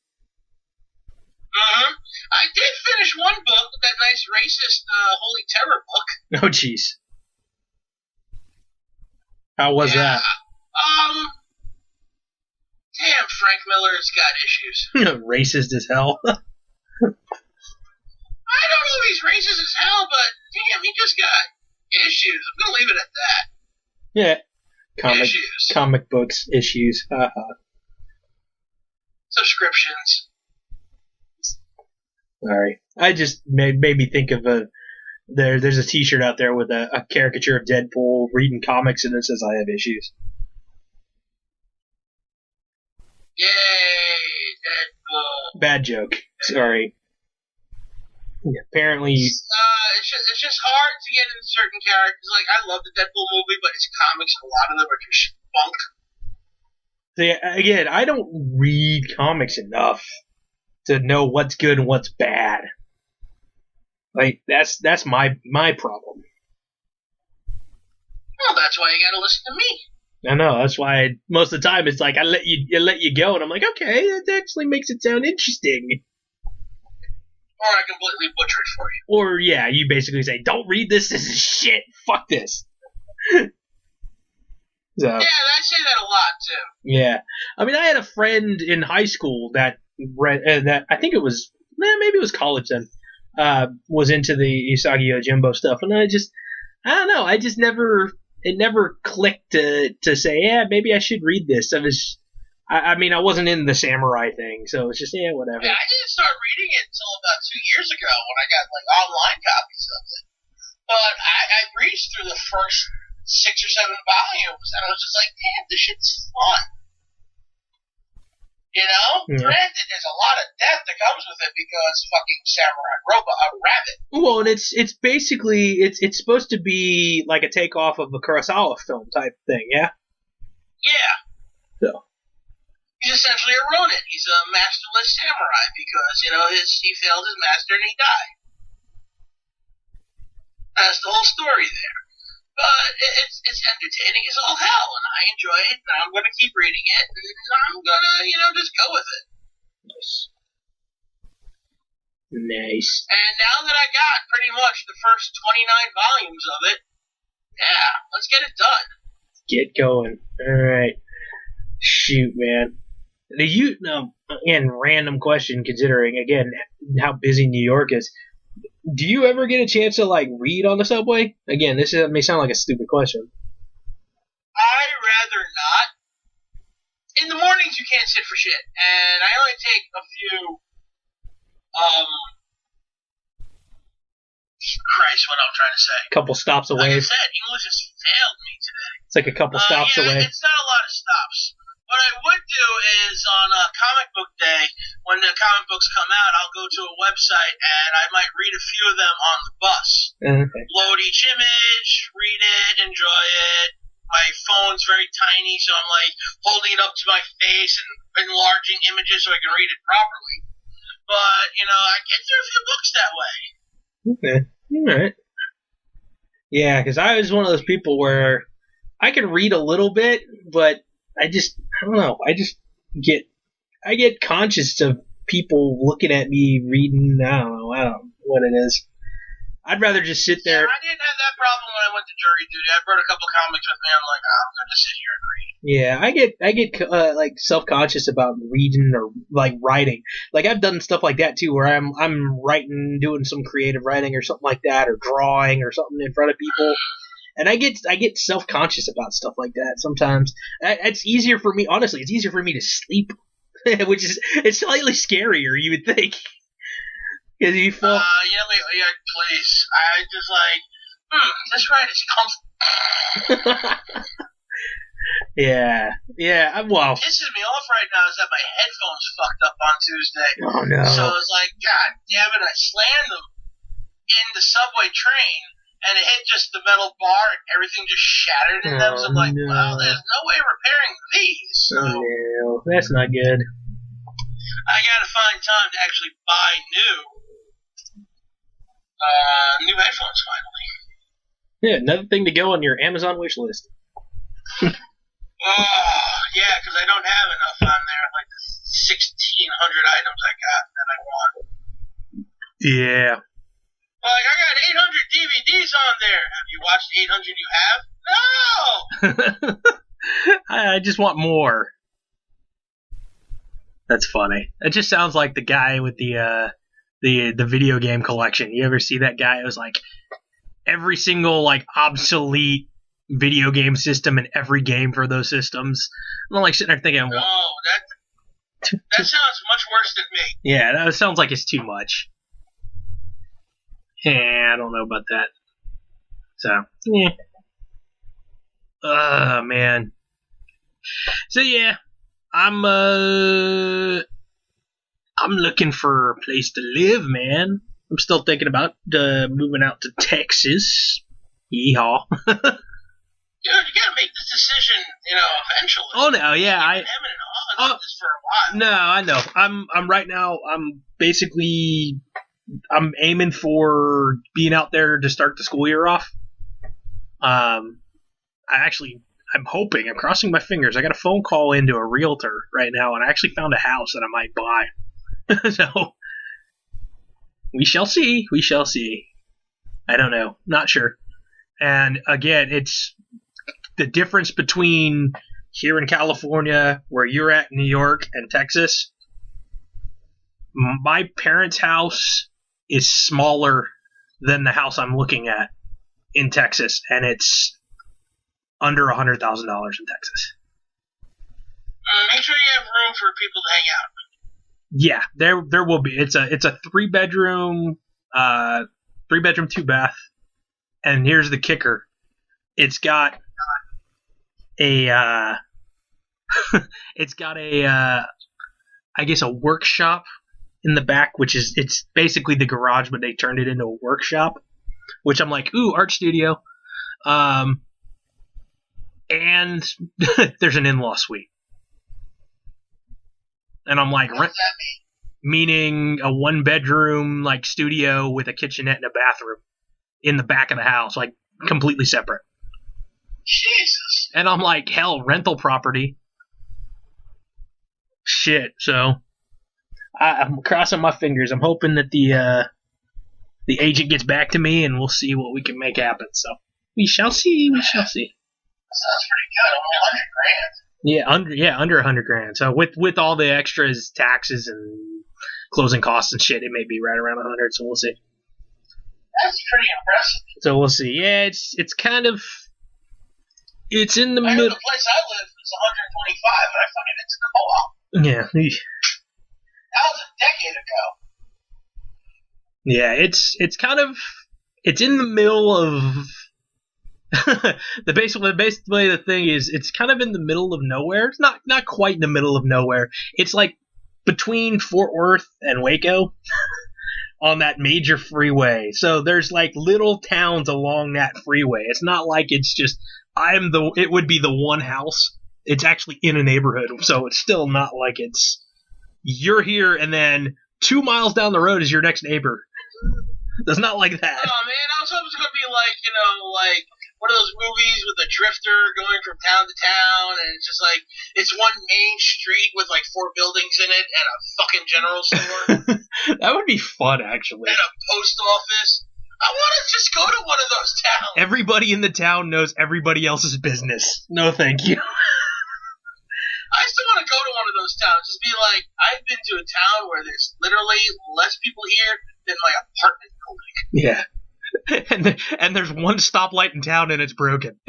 I did finish one book with that nice racist Holy Terror book. Oh, jeez. How was that? Damn, Frank Miller's got issues. Racist as hell. I don't know if he's racist as hell, but damn, he just got issues. I'm gonna leave it at that. Yeah. Issues. Comic books issues. Subscriptions. Sorry. I just made me think of there's a t-shirt out there with a caricature of Deadpool reading comics and it says I have issues. Yay, Deadpool. Bad joke. Sorry. Yeah, apparently. It's it's just hard to get into certain characters. Like, I love the Deadpool movie, but his comics, a lot of them are just bunk. See, again, I don't read comics enough to know what's good and what's bad. Like, that's my problem. Well, that's why you gotta listen to me. I know, that's why most of the time it's like I let you go, and I'm like, okay, that actually makes it sound interesting. Or I completely butcher it for you. Or, yeah, you basically say, don't read this is shit, fuck this. So, yeah, I say that a lot, too. Yeah. I mean, I had a friend in high school that read, that I think it was, maybe it was college then, was into the Usagi Yojimbo stuff, and I don't know, it never clicked to say, yeah, maybe I should read this. I mean, I wasn't in the samurai thing, so it's just, yeah, whatever. Yeah, I didn't start reading it until about 2 years ago when I got, like, online copies of it. But I breezed through the first 6 or 7 volumes, and I was just like, damn, this shit's fun. You know? Yeah. Granted, there's a lot of death that comes with it because fucking samurai rabbit. Well, and it's basically, it's supposed to be like a takeoff of a Kurosawa film type thing, yeah? Yeah. So. He's essentially a ronin. He's a masterless samurai because, you know, he failed his master and he died. That's the whole story there. But it's entertaining as all hell, and I enjoy it, and I'm going to keep reading it, and I'm going to, you know, just go with it. Nice. And now that I got pretty much the first 29 volumes of it, yeah, let's get it done. Get going. All right. Shoot, man. Again, random question considering, again, how busy New York is. Do you ever get a chance to, like, read on the subway? Again, this may sound like a stupid question. I'd rather not. In the mornings, you can't sit for shit. And I only take a few, Christ, what I'm trying to say. A couple stops away. Like I said, English has failed me today. It's like a couple stops away. It's not a lot of stops. What I would do is on a comic book day, when the comic books come out, I'll go to a website and I might read a few of them on the bus. Okay. Load each image, read it, enjoy it. My phone's very tiny, so I'm like holding it up to my face and enlarging images so I can read it properly. But, you know, I get through a few books that way. Okay. All right. Yeah, because I was one of those people where I can read a little bit, but I don't know. I get conscious of people looking at me reading. I don't know what it is. I'd rather just sit there. Yeah, I didn't have that problem when I went to jury duty. I brought a couple comics with me. I'm like, I'm going to sit here and read. Yeah, I get like self-conscious about reading or like writing. Like I've done stuff like that too, where I'm writing, doing some creative writing or something like that, or drawing or something in front of people. And I get self-conscious about stuff like that sometimes. It's easier for me, honestly, it's easier for me to sleep, which is, it's slightly scarier, you would think. Because you fall... yeah, please. I just like, this ride is comfortable. Yeah, well... What pisses me off right now is that my headphones fucked up on Tuesday. Oh, no. So it's like, God damn it, I slammed them in the subway train. And it hit just the metal bar, and everything just shattered in them. So I'm like, well, there's no way of repairing these. So oh, no. That's not good. I gotta find time to actually buy new headphones finally. Yeah, another thing to go on your Amazon wish list. Yeah, because I don't have enough on there. Like the 1,600 items I got that I want. Yeah. Like, I got 800 DVDs on there. Have you watched the 800 you have? No! I just want more. That's funny. It just sounds like the guy with the video game collection. You ever see that guy? It was like every single like obsolete video game system in every game for those systems. I'm like sitting there thinking, no, that sounds much worse than me. Yeah, that sounds like it's too much. Yeah, I don't know about that. So, yeah. Man. So yeah, I'm looking for a place to live, man. I'm still thinking about moving out to Texas. Yeehaw. Dude, you gotta make this decision, eventually. Oh no, yeah, this for a while. No, I know. I'm right now. I'm aiming for being out there to start the school year off. I'm hoping. I'm crossing my fingers. I got a phone call into a realtor right now, and I actually found a house that I might buy. So we shall see. We shall see. I don't know. Not sure. And again, it's the difference between here in California, where you're at, New York, and Texas. My parents' house is smaller than the house I'm looking at in Texas, and it's under $100,000 in Texas. Make sure you have room for people to hang out. Yeah, there will be. It's a 3-bedroom, 2-bath, and here's the kicker: it's got a I guess a workshop in the back, it's basically the garage, but they turned it into a workshop, which I'm like, ooh, art studio. And there's an in-law suite. And I'm like, what does that meaning a 1-bedroom like studio with a kitchenette and a bathroom in the back of the house, like completely separate. Jesus. And I'm like, hell, rental property. Shit. So I'm crossing my fingers. I'm hoping that the agent gets back to me, and we'll see what we can make happen. So we shall see. We shall see. That sounds pretty good. Only $100,000. Yeah, under $100,000. So with all the extras, taxes and closing costs and shit, it may be right around 100. So we'll see. That's pretty impressive. So we'll see. Yeah, it's kind of. It's in the middle. The place I live is 125, but I fucking it's a co-op. Yeah. That was a decade ago. Yeah, it's kind of in the middle of basically the thing is it's kind of in the middle of nowhere. It's not quite in the middle of nowhere. It's like between Fort Worth and Waco on that major freeway. So there's like little towns along that freeway. It's not like it's just it would be the one house. It's actually in a neighborhood. So it's still not like you're here and then 2 miles down the road is your next neighbor. It's not like that. Oh man, I was hoping it was gonna be like, like one of those movies with a drifter going from town to town, and it's just like it's one main street with like 4 buildings in it and a fucking general store. That would be fun, actually. And a post office. I want to just go to one of those towns. Everybody in the town knows everybody else's business. No, thank you. I still want to go to one of those towns. Just be like, I've been to a town where there's literally less people here than my apartment building. Yeah. And there's one stoplight in town and it's broken.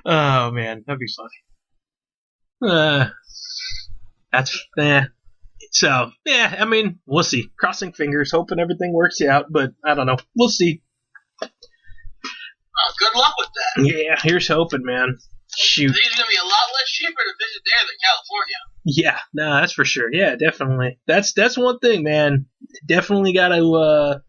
Oh, man. That'd be funny. So, yeah, I mean, we'll see. Crossing fingers, hoping everything works out, but I don't know. We'll see. Good luck with that. Yeah, here's hoping, man. Shoot. It's going to be a lot less cheaper to visit there than California. Yeah, no, that's for sure. Yeah, definitely. That's one thing, man. Definitely got to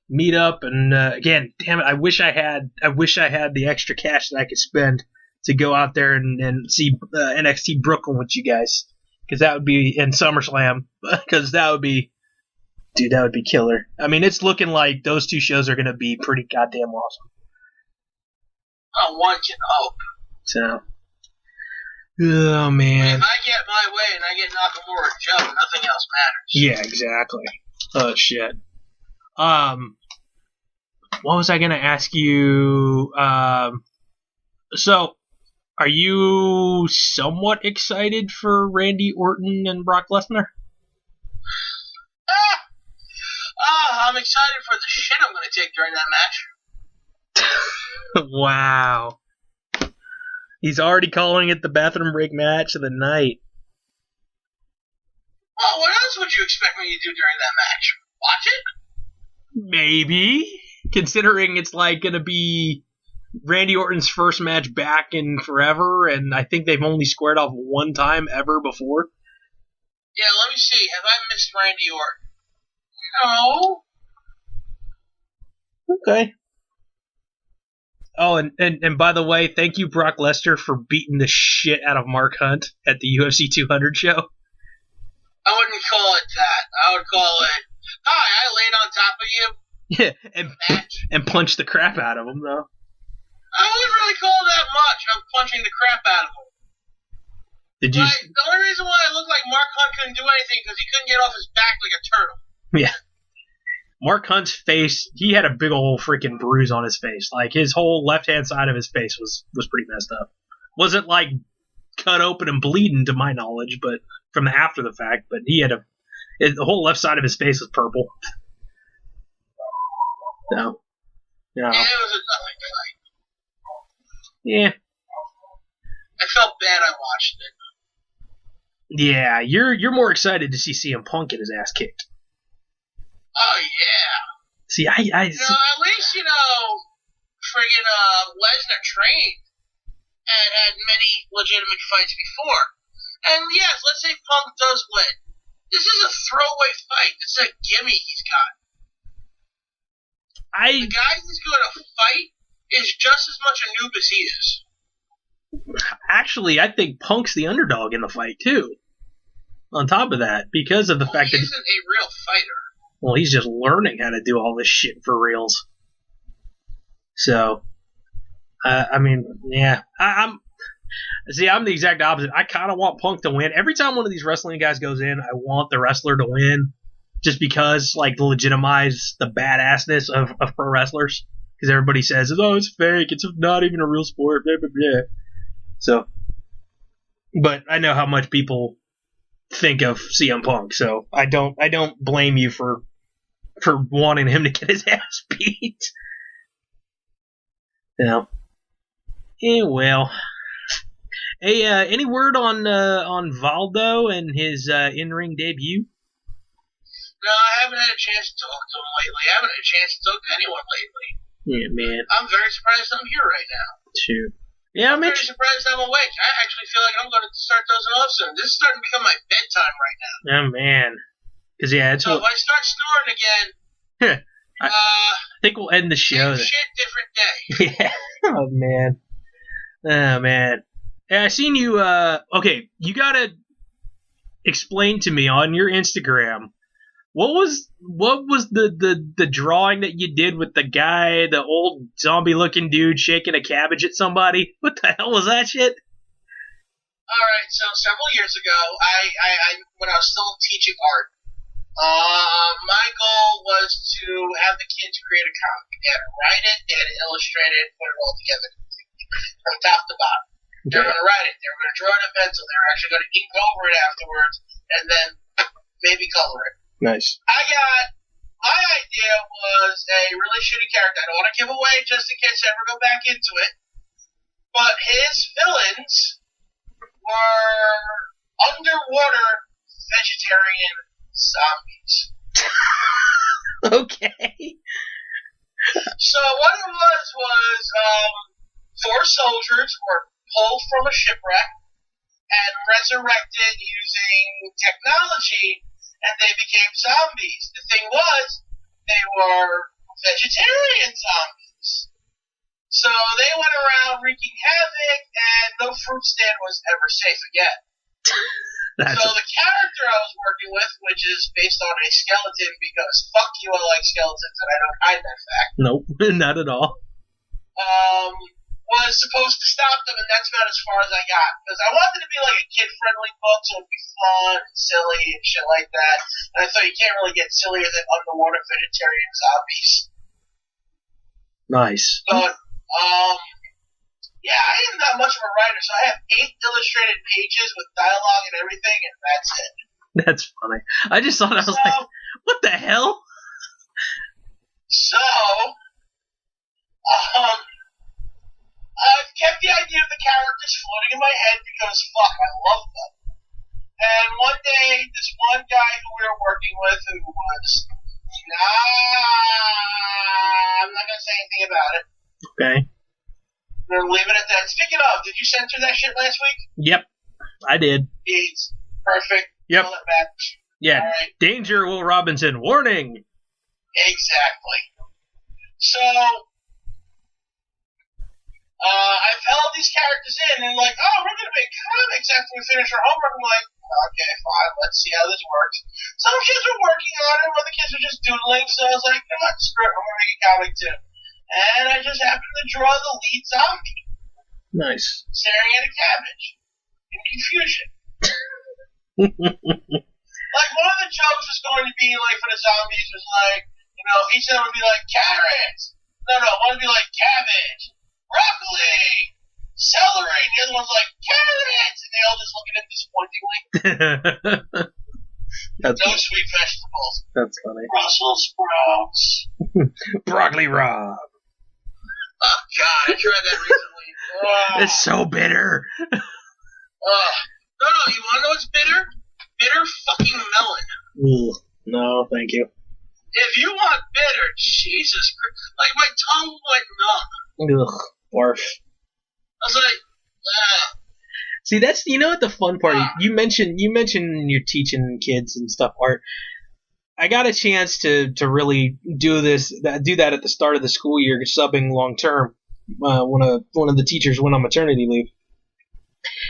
meet up, and again, damn it, I wish I had the extra cash that I could spend to go out there and see NXT Brooklyn with you guys, because that would be in SummerSlam, because that would be killer. I mean, it's looking like those 2 shows are going to be pretty goddamn awesome. One can hope. So, oh man. If I get my way and I get Nakamura and Joe, nothing else matters. Yeah, exactly. Oh shit. What was I gonna ask you? So, are you somewhat excited for Randy Orton and Brock Lesnar? I'm excited for the shit I'm gonna take during that match. Wow. He's already calling it the bathroom break match of the night. Well, what else would you expect me to do during that match? Watch it? Maybe. Considering it's like going to be Randy Orton's first match back in forever, and I think they've only squared off one time ever before. Yeah, let me see. Have I missed Randy Orton? Okay. Oh, and by the way, thank you, Brock Lesnar, for beating the shit out of Mark Hunt at the UFC 200 show. I wouldn't call it that. I would call it, hi, I laid on top of you. Yeah, and punched the crap out of him, though. I wouldn't really call it that much. I'm punching the crap out of him. The only reason why I looked like Mark Hunt couldn't do anything because he couldn't get off his back like a turtle. Yeah. Mark Hunt's face, he had a big old freaking bruise on his face. Like, his whole left-hand side of his face was pretty messed up. Wasn't, like, cut open and bleeding, to my knowledge, but from the after the fact. But he had the whole left side of his face was purple. No. Yeah, it was a nothing fight. Yeah. I felt bad I watched it. Yeah, you're more excited to see CM Punk get his ass kicked. Oh, yeah. See, I at least, friggin' Lesnar trained and had many legitimate fights before. And yes, let's say Punk does win. This is a throwaway fight. This is a gimme he's got. The guy he's going to fight is just as much a noob as he is. Actually, I think Punk's the underdog in the fight, too. On top of that, because of the fact that he isn't a real fighter. Well, he's just learning how to do all this shit for reals. So, I mean, yeah. I'm the exact opposite. I kind of want Punk to win. Every time one of these wrestling guys goes in, I want the wrestler to win. Just because, like, to legitimize the badassness of pro wrestlers. Because everybody says, oh, it's fake. It's not even a real sport. Blah, blah, blah. So, but I know how much people think of CM Punk, so I don't blame you for wanting him to get his ass beat. Yeah. Well. Hey, any word on Valdo and his in-ring debut? No, I haven't had a chance to talk to him lately. I haven't had a chance to talk to anyone lately. Yeah, man. I'm very surprised I'm here right now. True. Yeah, I'm very surprised I'm awake. I actually feel like I'm going to start dozing off soon. This is starting to become my bedtime right now. Oh, man. Because, yeah, it's... So if I start snoring again, I think we'll end the show. Same shit, different day. Yeah. Oh, man. Oh, man. Yeah, I seen you... okay, you got to explain to me on your Instagram... What was the drawing that you did with the guy, the old zombie-looking dude shaking a cabbage at somebody? What the hell was that shit? All right, so several years ago, I when I was still teaching art, my goal was to have the kids create a comic. They had to write it, they had to illustrate it, put it all together from top to bottom. Okay. They were going to write it, they were going to draw it in pencil, they were actually going to ink over it afterwards, and then maybe color it. Nice. My idea was a really shitty character. I don't want to give away just in case I ever go back into it. But his villains were underwater vegetarian zombies. Okay. So what it was 4 soldiers were pulled from a shipwreck and resurrected using technology, and they became zombies. The thing was, they were vegetarian zombies. So they went around wreaking havoc, and no fruit stand was ever safe again. So the character I was working with, which is based on a skeleton, because fuck you, I like skeletons, and I don't hide that fact. Nope, not at all. Was supposed to stop them, and that's about as far as I got. Because I wanted to be like a kid-friendly book, so it'd be fun and silly and shit like that. And I thought you can't really get sillier than underwater vegetarian zombies. Nice. But, yeah, I am not much of a writer, so I have 8 illustrated pages with dialogue and everything, and that's it. That's funny. I just thought, I was like, what the hell? So, I've kept the idea of the characters floating in my head because, fuck, I love them. And one day, this one guy who we were working with who was, I'm not going to say anything about it. Okay. I'm going to leave it at that. Speaking of, did you censor that shit last week? Yep, I did. Beats. Perfect. Yep. All that matters. Yeah. Right. Danger, Will Robinson. Warning. Exactly. So, I've held these characters in, and like, oh, we're going to make comics after we finish our homework. I'm like, okay, fine, let's see how this works. Some kids are working on it, other kids are just doodling, so I was like, you know what, screw it, I'm going to make a comic too. And I just happened to draw the lead zombie. Nice. Staring at a cabbage. In confusion. Like, one of the jokes was going to be, like, for the zombies was like, you know, each of them would be like, carrots! No, one would be like, cabbage! Broccoli! Celery! The other one's like, carrots! And they all just look at it disappointingly. That's no sweet vegetables. That's funny. Brussels sprouts. Broccoli Rob. Oh, God, I tried that recently. It's so bitter. No, you want to know what's bitter? Bitter fucking melon. Ooh, no, thank you. If you want bitter, Jesus Christ. Like, my tongue went numb. Ugh, barf. I was like, See, that's, you know what the fun part is? You mentioned you're teaching kids and stuff art. I got a chance to really do that at the start of the school year, subbing long term. One of the teachers went on maternity leave.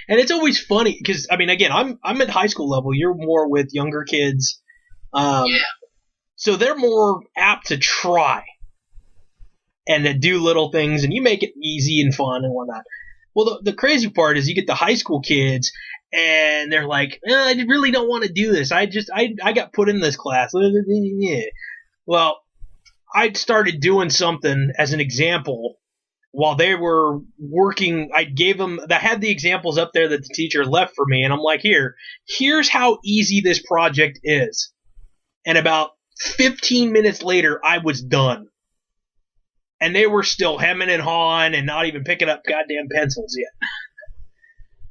And it's always funny because, I mean, again, I'm at high school level. You're more with younger kids. Yeah. So they're more apt to try and to do little things, and you make it easy and fun and whatnot. Well, the crazy part is you get the high school kids, and they're like, I really don't want to do this. I got put in this class. Well, I started doing something as an example while they were working. I had the examples up there that the teacher left for me, and I'm like, here's how easy this project is. And about 15 minutes later, I was done. And they were still hemming and hawing and not even picking up goddamn pencils yet.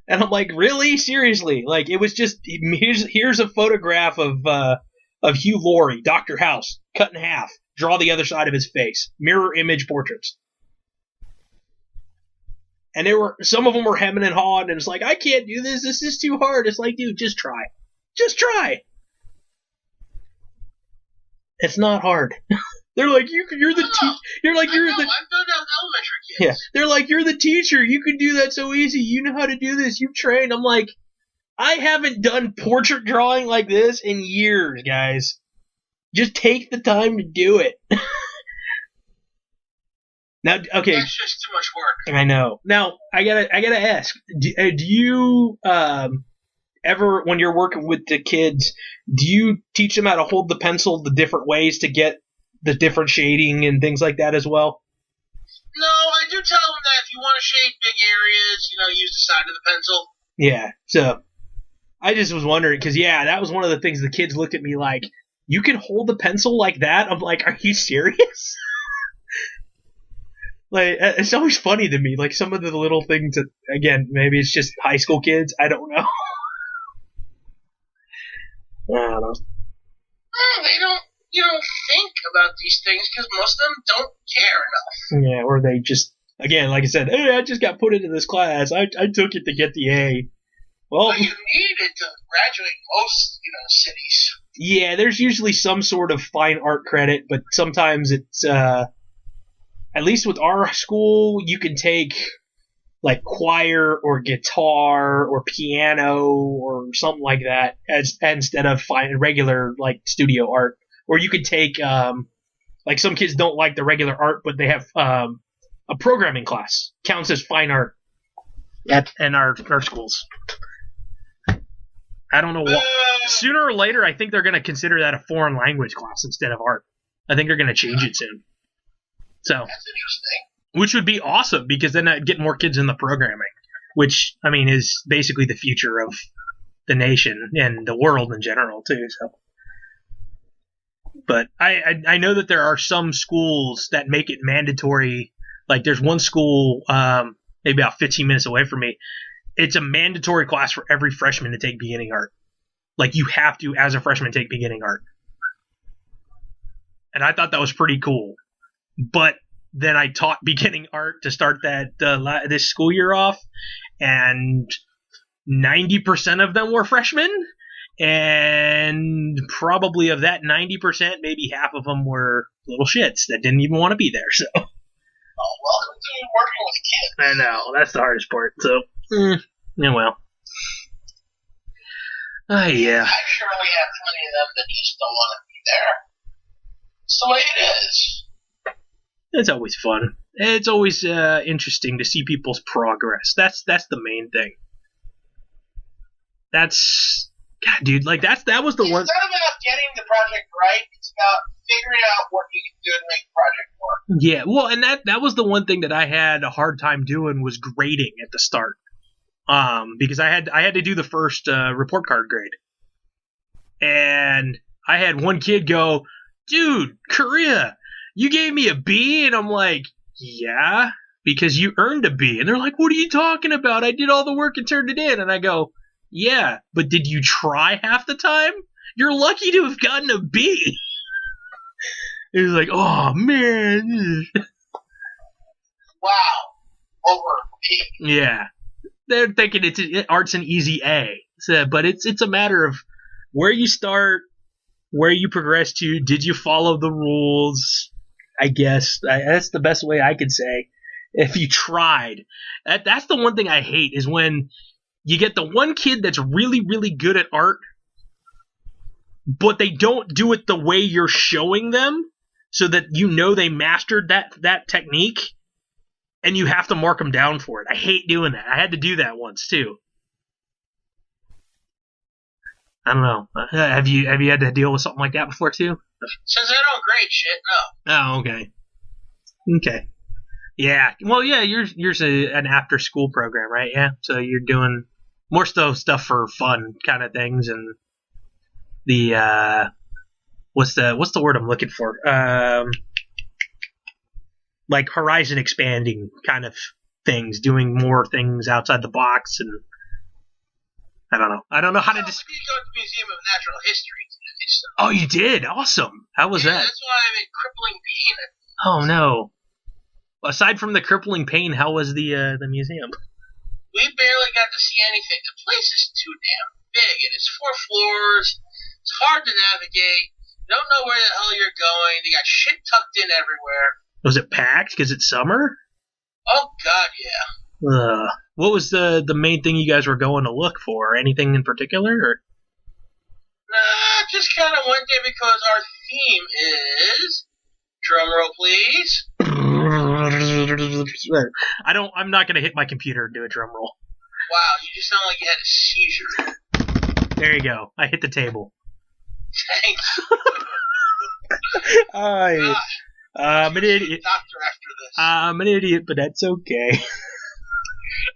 And I'm like, really? Seriously? Like, it was just, here's a photograph of Hugh Laurie, Dr. House, cut in half. Draw the other side of his face. Mirror image portraits. And some of them were hemming and hawing, and it's like, I can't do this. This is too hard. It's like, dude, just try. Just try. It's not hard. They're like, you're the teacher. You're like, you're the. I've done elementary kids. Yeah, they're like, you're the teacher. You can do that so easy. You know how to do this. You've trained. I'm like, I haven't done portrait drawing like this in years, guys. Just take the time to do it. Now, okay. That's just too much work. I know. Now, I gotta ask. Do you ever, when you're working with the kids, do you teach them how to hold the pencil the different ways to get the different shading and things like that as well? No, I do tell them that if you want to shade big areas, use the side of the pencil. Yeah, so I just was wondering, because, that was one of the things the kids looked at me like, you can hold the pencil like that? I'm like, are you serious? Like, it's always funny to me, like, some of the little things that, again, maybe it's just high school kids, I don't know. I don't know. They don't, think about these things because most of them don't care enough. Yeah, or they just, again, like I said, hey, I just got put into this class. I took it to get the A. Well, you need it to graduate most, cities. Yeah, there's usually some sort of fine art credit, but sometimes it's, at least with our school, you can take like choir or guitar or piano or something like that instead of regular like studio art. Or you could take, like some kids don't like the regular art, but they have a programming class. Counts as fine art in our schools. I don't know what. Sooner or later, I think they're going to consider that a foreign language class instead of art. I think they're going to change it soon. So, that's interesting. Which would be awesome, because then I'd get more kids in the programming, which, I mean, is basically the future of the nation and the world in general, too. So, but I know that there are some schools that make it mandatory. Like, there's one school, maybe about 15 minutes away from me. It's a mandatory class for every freshman to take beginning art. Like, you have to, as a freshman, take beginning art. And I thought that was pretty cool. But then I taught beginning art to start this school year off, and 90% of them were freshmen, And probably of that 90%, maybe half of them were little shits that didn't even want to be there. So, welcome to working with kids. I know, that's the hardest part. So, yeah, well. Yeah. I surely have plenty of them that just don't want to be there. It's the way it is. It's always fun. It's always interesting to see people's progress. That's the main thing. That's, God, dude, like that was the one. It's not about getting the project right. It's about figuring out what you can do to make the project work. Yeah, well, and that was the one thing that I had a hard time doing was grading at the start. Because I had to do the first report card grade, and I had one kid go, "Dude, Korea, you gave me a B," and I'm like, "Yeah, because you earned a B." And they're like, "What are you talking about? I did all the work and turned it in." And I go, "Yeah, but did you try half the time? You're lucky to have gotten a B." He was like, "Oh man." Wow, over a B. Yeah. They're thinking art's an easy A, but it's a matter of where you start, where you progress to. Did you follow the rules? I guess that's the best way I could say. If you tried, that's the one thing I hate is when you get the one kid that's really, really good at art, but they don't do it the way you're showing them, so that you know they mastered that technique. And you have to mark them down for it. I hate doing that. I had to do that once too. I don't know. Have you had to deal with something like that before too? Since I don't grade shit, no. Oh, okay. Okay. Yeah. Well, yeah. Yours an after school program, right? Yeah. So you're doing more stuff for fun kind of things, and the what's the word I'm looking for? Like horizon expanding kind of things, doing more things outside the box, and I don't know how to describe. You go to the Museum of Natural History today. So. Oh, you did? Awesome. How was that? That's why I'm in crippling pain. Oh no. Aside from the crippling pain, how was the museum? We barely got to see anything. The place is too damn big, and it's 4 floors. It's hard to navigate. You don't know where the hell you're going. They got shit tucked in everywhere. Was it packed because it's summer? Oh, God, yeah. What was the main thing you guys were going to look for? Anything in particular? Or? Nah, just kind of went there because our theme is... Drumroll, please. I'm not going to hit my computer and do a drum roll. Wow, you just sound like you had a seizure. There you go. I hit the table. Thanks. I'm an idiot. Doctor after this. I'm an idiot, but that's okay.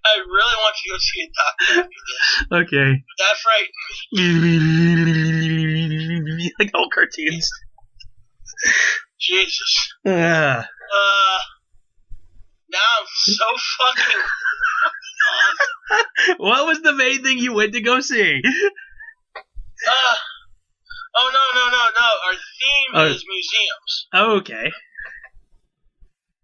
I really want you to go see a doctor after this. Okay. That frightened me. Like all cartoons. Jesus. Yeah. Now I'm so fucking... What was the main thing you went to go see? Oh, no. Our theme is museums. Oh, okay.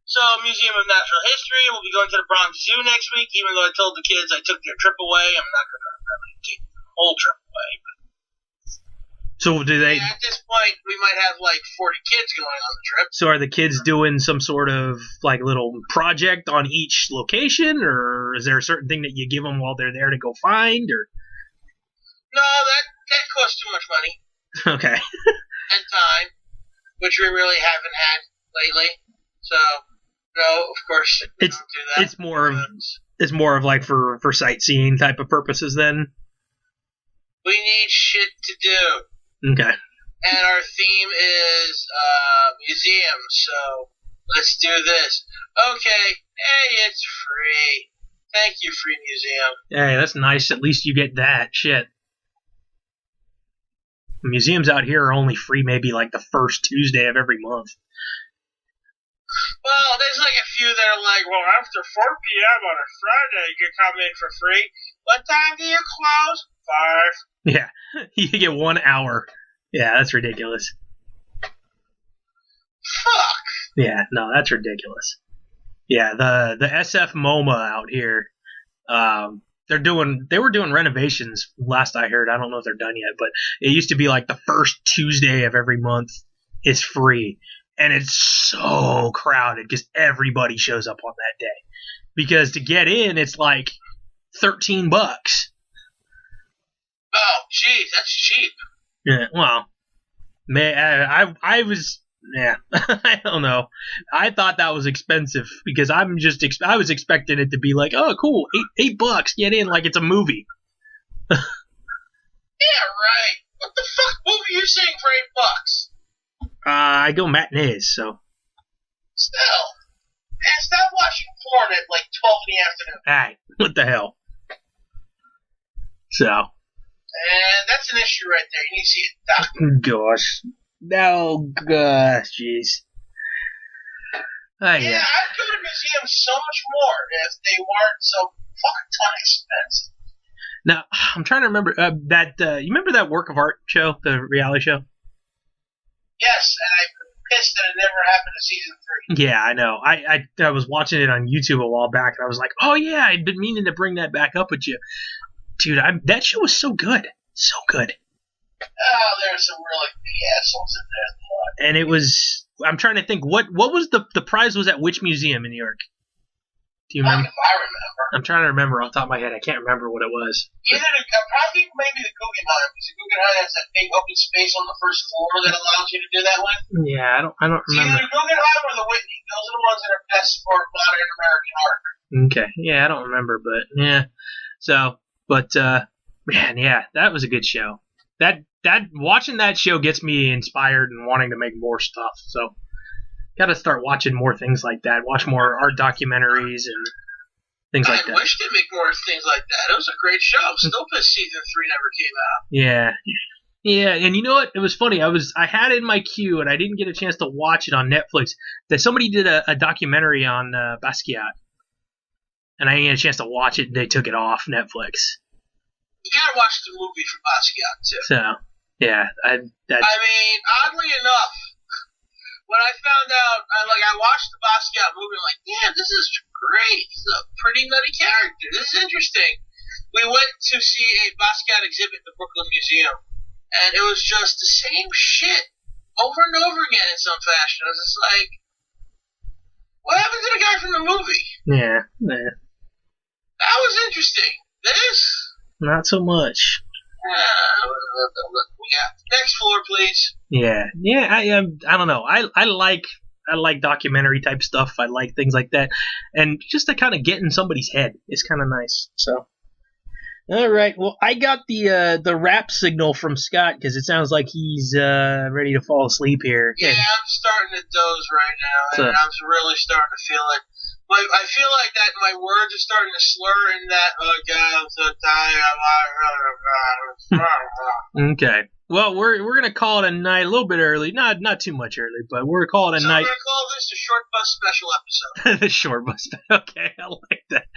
So, Museum of Natural History. We'll be going to the Bronx Zoo next week, even though I told the kids I took their trip away. I'm not going to really take the whole trip away. But so, do they... At this point, we might have like 40 kids going on the trip. So, are the kids doing some sort of like little project on each location, or is there a certain thing that you give them while they're there to go find, or... No, that costs too much money. Okay. And time, which we really haven't had lately. So, no, of course, we don't do that. It's more of like for sightseeing type of purposes then? We need shit to do. Okay. And our theme is museums, so let's do this. Okay, hey, it's free. Thank you, free museum. Hey, that's nice. At least you get that. Shit. Museums out here are only free maybe like the first Tuesday of every month. Well, there's like a few that are like, well, after 4 p.m. on a Friday, you can come in for free. What time do you close? 5. Yeah, you get 1 hour. Yeah, that's ridiculous. Fuck. Yeah, no, that's ridiculous. Yeah, the SF MoMA out here, They were doing renovations last I heard. I don't know if they're done yet, but it used to be like the first Tuesday of every month is free, and it's so crowded because everybody shows up on that day. Because to get in, it's like $13. Oh, geez, that's cheap. Yeah, well, man, I was. Yeah, I don't know. I thought that was expensive because I was expecting it to be like, oh, cool, $8, get in like it's a movie. Yeah, right. What the fuck movie are you seeing for $8? I go matinees, so. Still, man, stop watching porn at like 12 in the afternoon. Alright, what the hell? So. And that's an issue right there. You need to see a doctor. Gosh. No, gosh, jeez. Yeah, I'd go to museums so much more if they weren't so fucking ton expensive. Now, I'm trying to remember you remember that Work of Art show, the reality show? Yes, and I'm pissed that it never happened to season 3. Yeah, I know. I was watching it on YouTube a while back, and I was like, oh yeah, I'd been meaning to bring that back up with you. Dude, that show was so good. So good. Oh, there's some really big assholes in there. And it was... I'm trying to think, what was the prize was at which museum in New York? Do you remember? I remember. I'm trying to remember off the top of my head. I can't remember what it was. Probably maybe the Guggenheim, because the Guggenheim has that big open space on the first floor that allows you to do that with. Yeah, I don't remember. Either the Guggenheim or the Whitney. Those are the ones that are best for modern American art. Okay. Yeah, I don't remember, but yeah. So, but man, yeah, that was a good show. That watching that show gets me inspired and wanting to make more stuff. So, got to start watching more things like that. Watch more art documentaries and things like that. I wish they'd make more things like that. It was a great show. I'm still pissed season 3 never came out. Yeah. Yeah, and you know what? It was funny. I had it in my queue, and I didn't get a chance to watch it on Netflix. That somebody did a documentary on Basquiat, and I didn't get a chance to watch it. And they took it off Netflix. You gotta watch the movie for Basquiat too. So, yeah, I mean, oddly enough, when I found out, I watched the Basquiat movie, I'm like, yeah, this is great. This is a pretty nutty character. This is interesting. We went to see a Basquiat exhibit at the Brooklyn Museum, and it was just the same shit over and over again in some fashion. I was just like, what happened to the guy from the movie? Yeah. That was interesting. This... Not so much. Yeah. Next floor, please. Yeah. I don't know. I like documentary type stuff. I like things like that, and just to kind of get in somebody's head is kind of nice. So, all right. Well, I got the rap signal from Scott because it sounds like he's ready to fall asleep here. Yeah, I'm starting to doze right now, and I'm really starting to feel it. I feel like that my words are starting to slur in that, oh God, I'm so tired. Okay. Well, we're going to call it a night a little bit early. Not too much early, but we're calling it a night. So we're going to call this the Short Bus Special episode. The Short Bus. Okay, I like that.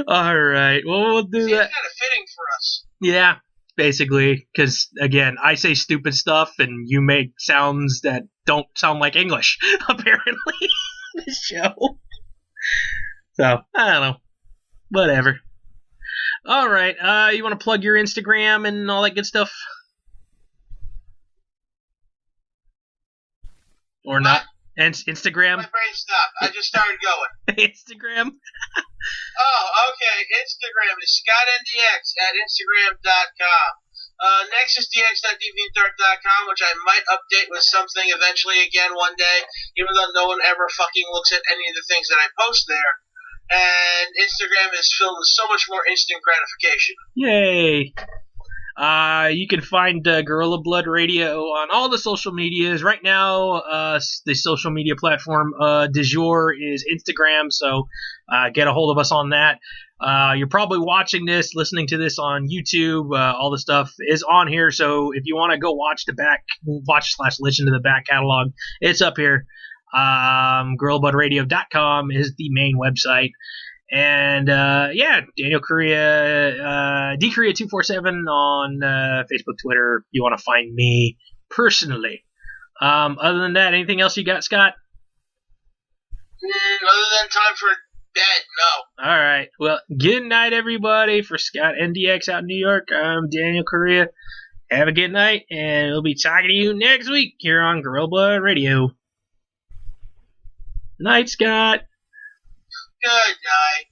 All right. Well, we'll do that. It's kind of fitting for us. Yeah, basically. Because, again, I say stupid stuff, and you make sounds that don't sound like English, apparently, in this show. So, I don't know. Whatever. All right. You want to plug your Instagram and all that good stuff? Or not? And Instagram? My brain stopped. I just started going. Instagram? Okay. Instagram is ScottNDX at Instagram.com. NexusDX.deviantart.com, which I might update with something eventually again one day, even though no one ever fucking looks at any of the things that I post there. And Instagram is filled with so much more instant gratification. Yay! You can find Gorilla Blood Radio on all the social medias. Right now, the social media platform du jour is Instagram, so get a hold of us on that. You're probably watching this, listening to this on YouTube. All the stuff is on here, so if you want to go watch/listen to the back catalog, it's up here. GorillaBloodRadio.com is the main website. And, Daniel Correa, DCorrea247 on Facebook, Twitter, if you want to find me personally. Other than that, anything else you got, Scott? Other than time for Dead, no. All right. Well, good night, everybody. For Scott NDX out in New York, I'm Daniel Correa. Have a good night, and we'll be talking to you next week here on Gorilla Blood Radio. Night, Scott. Good night.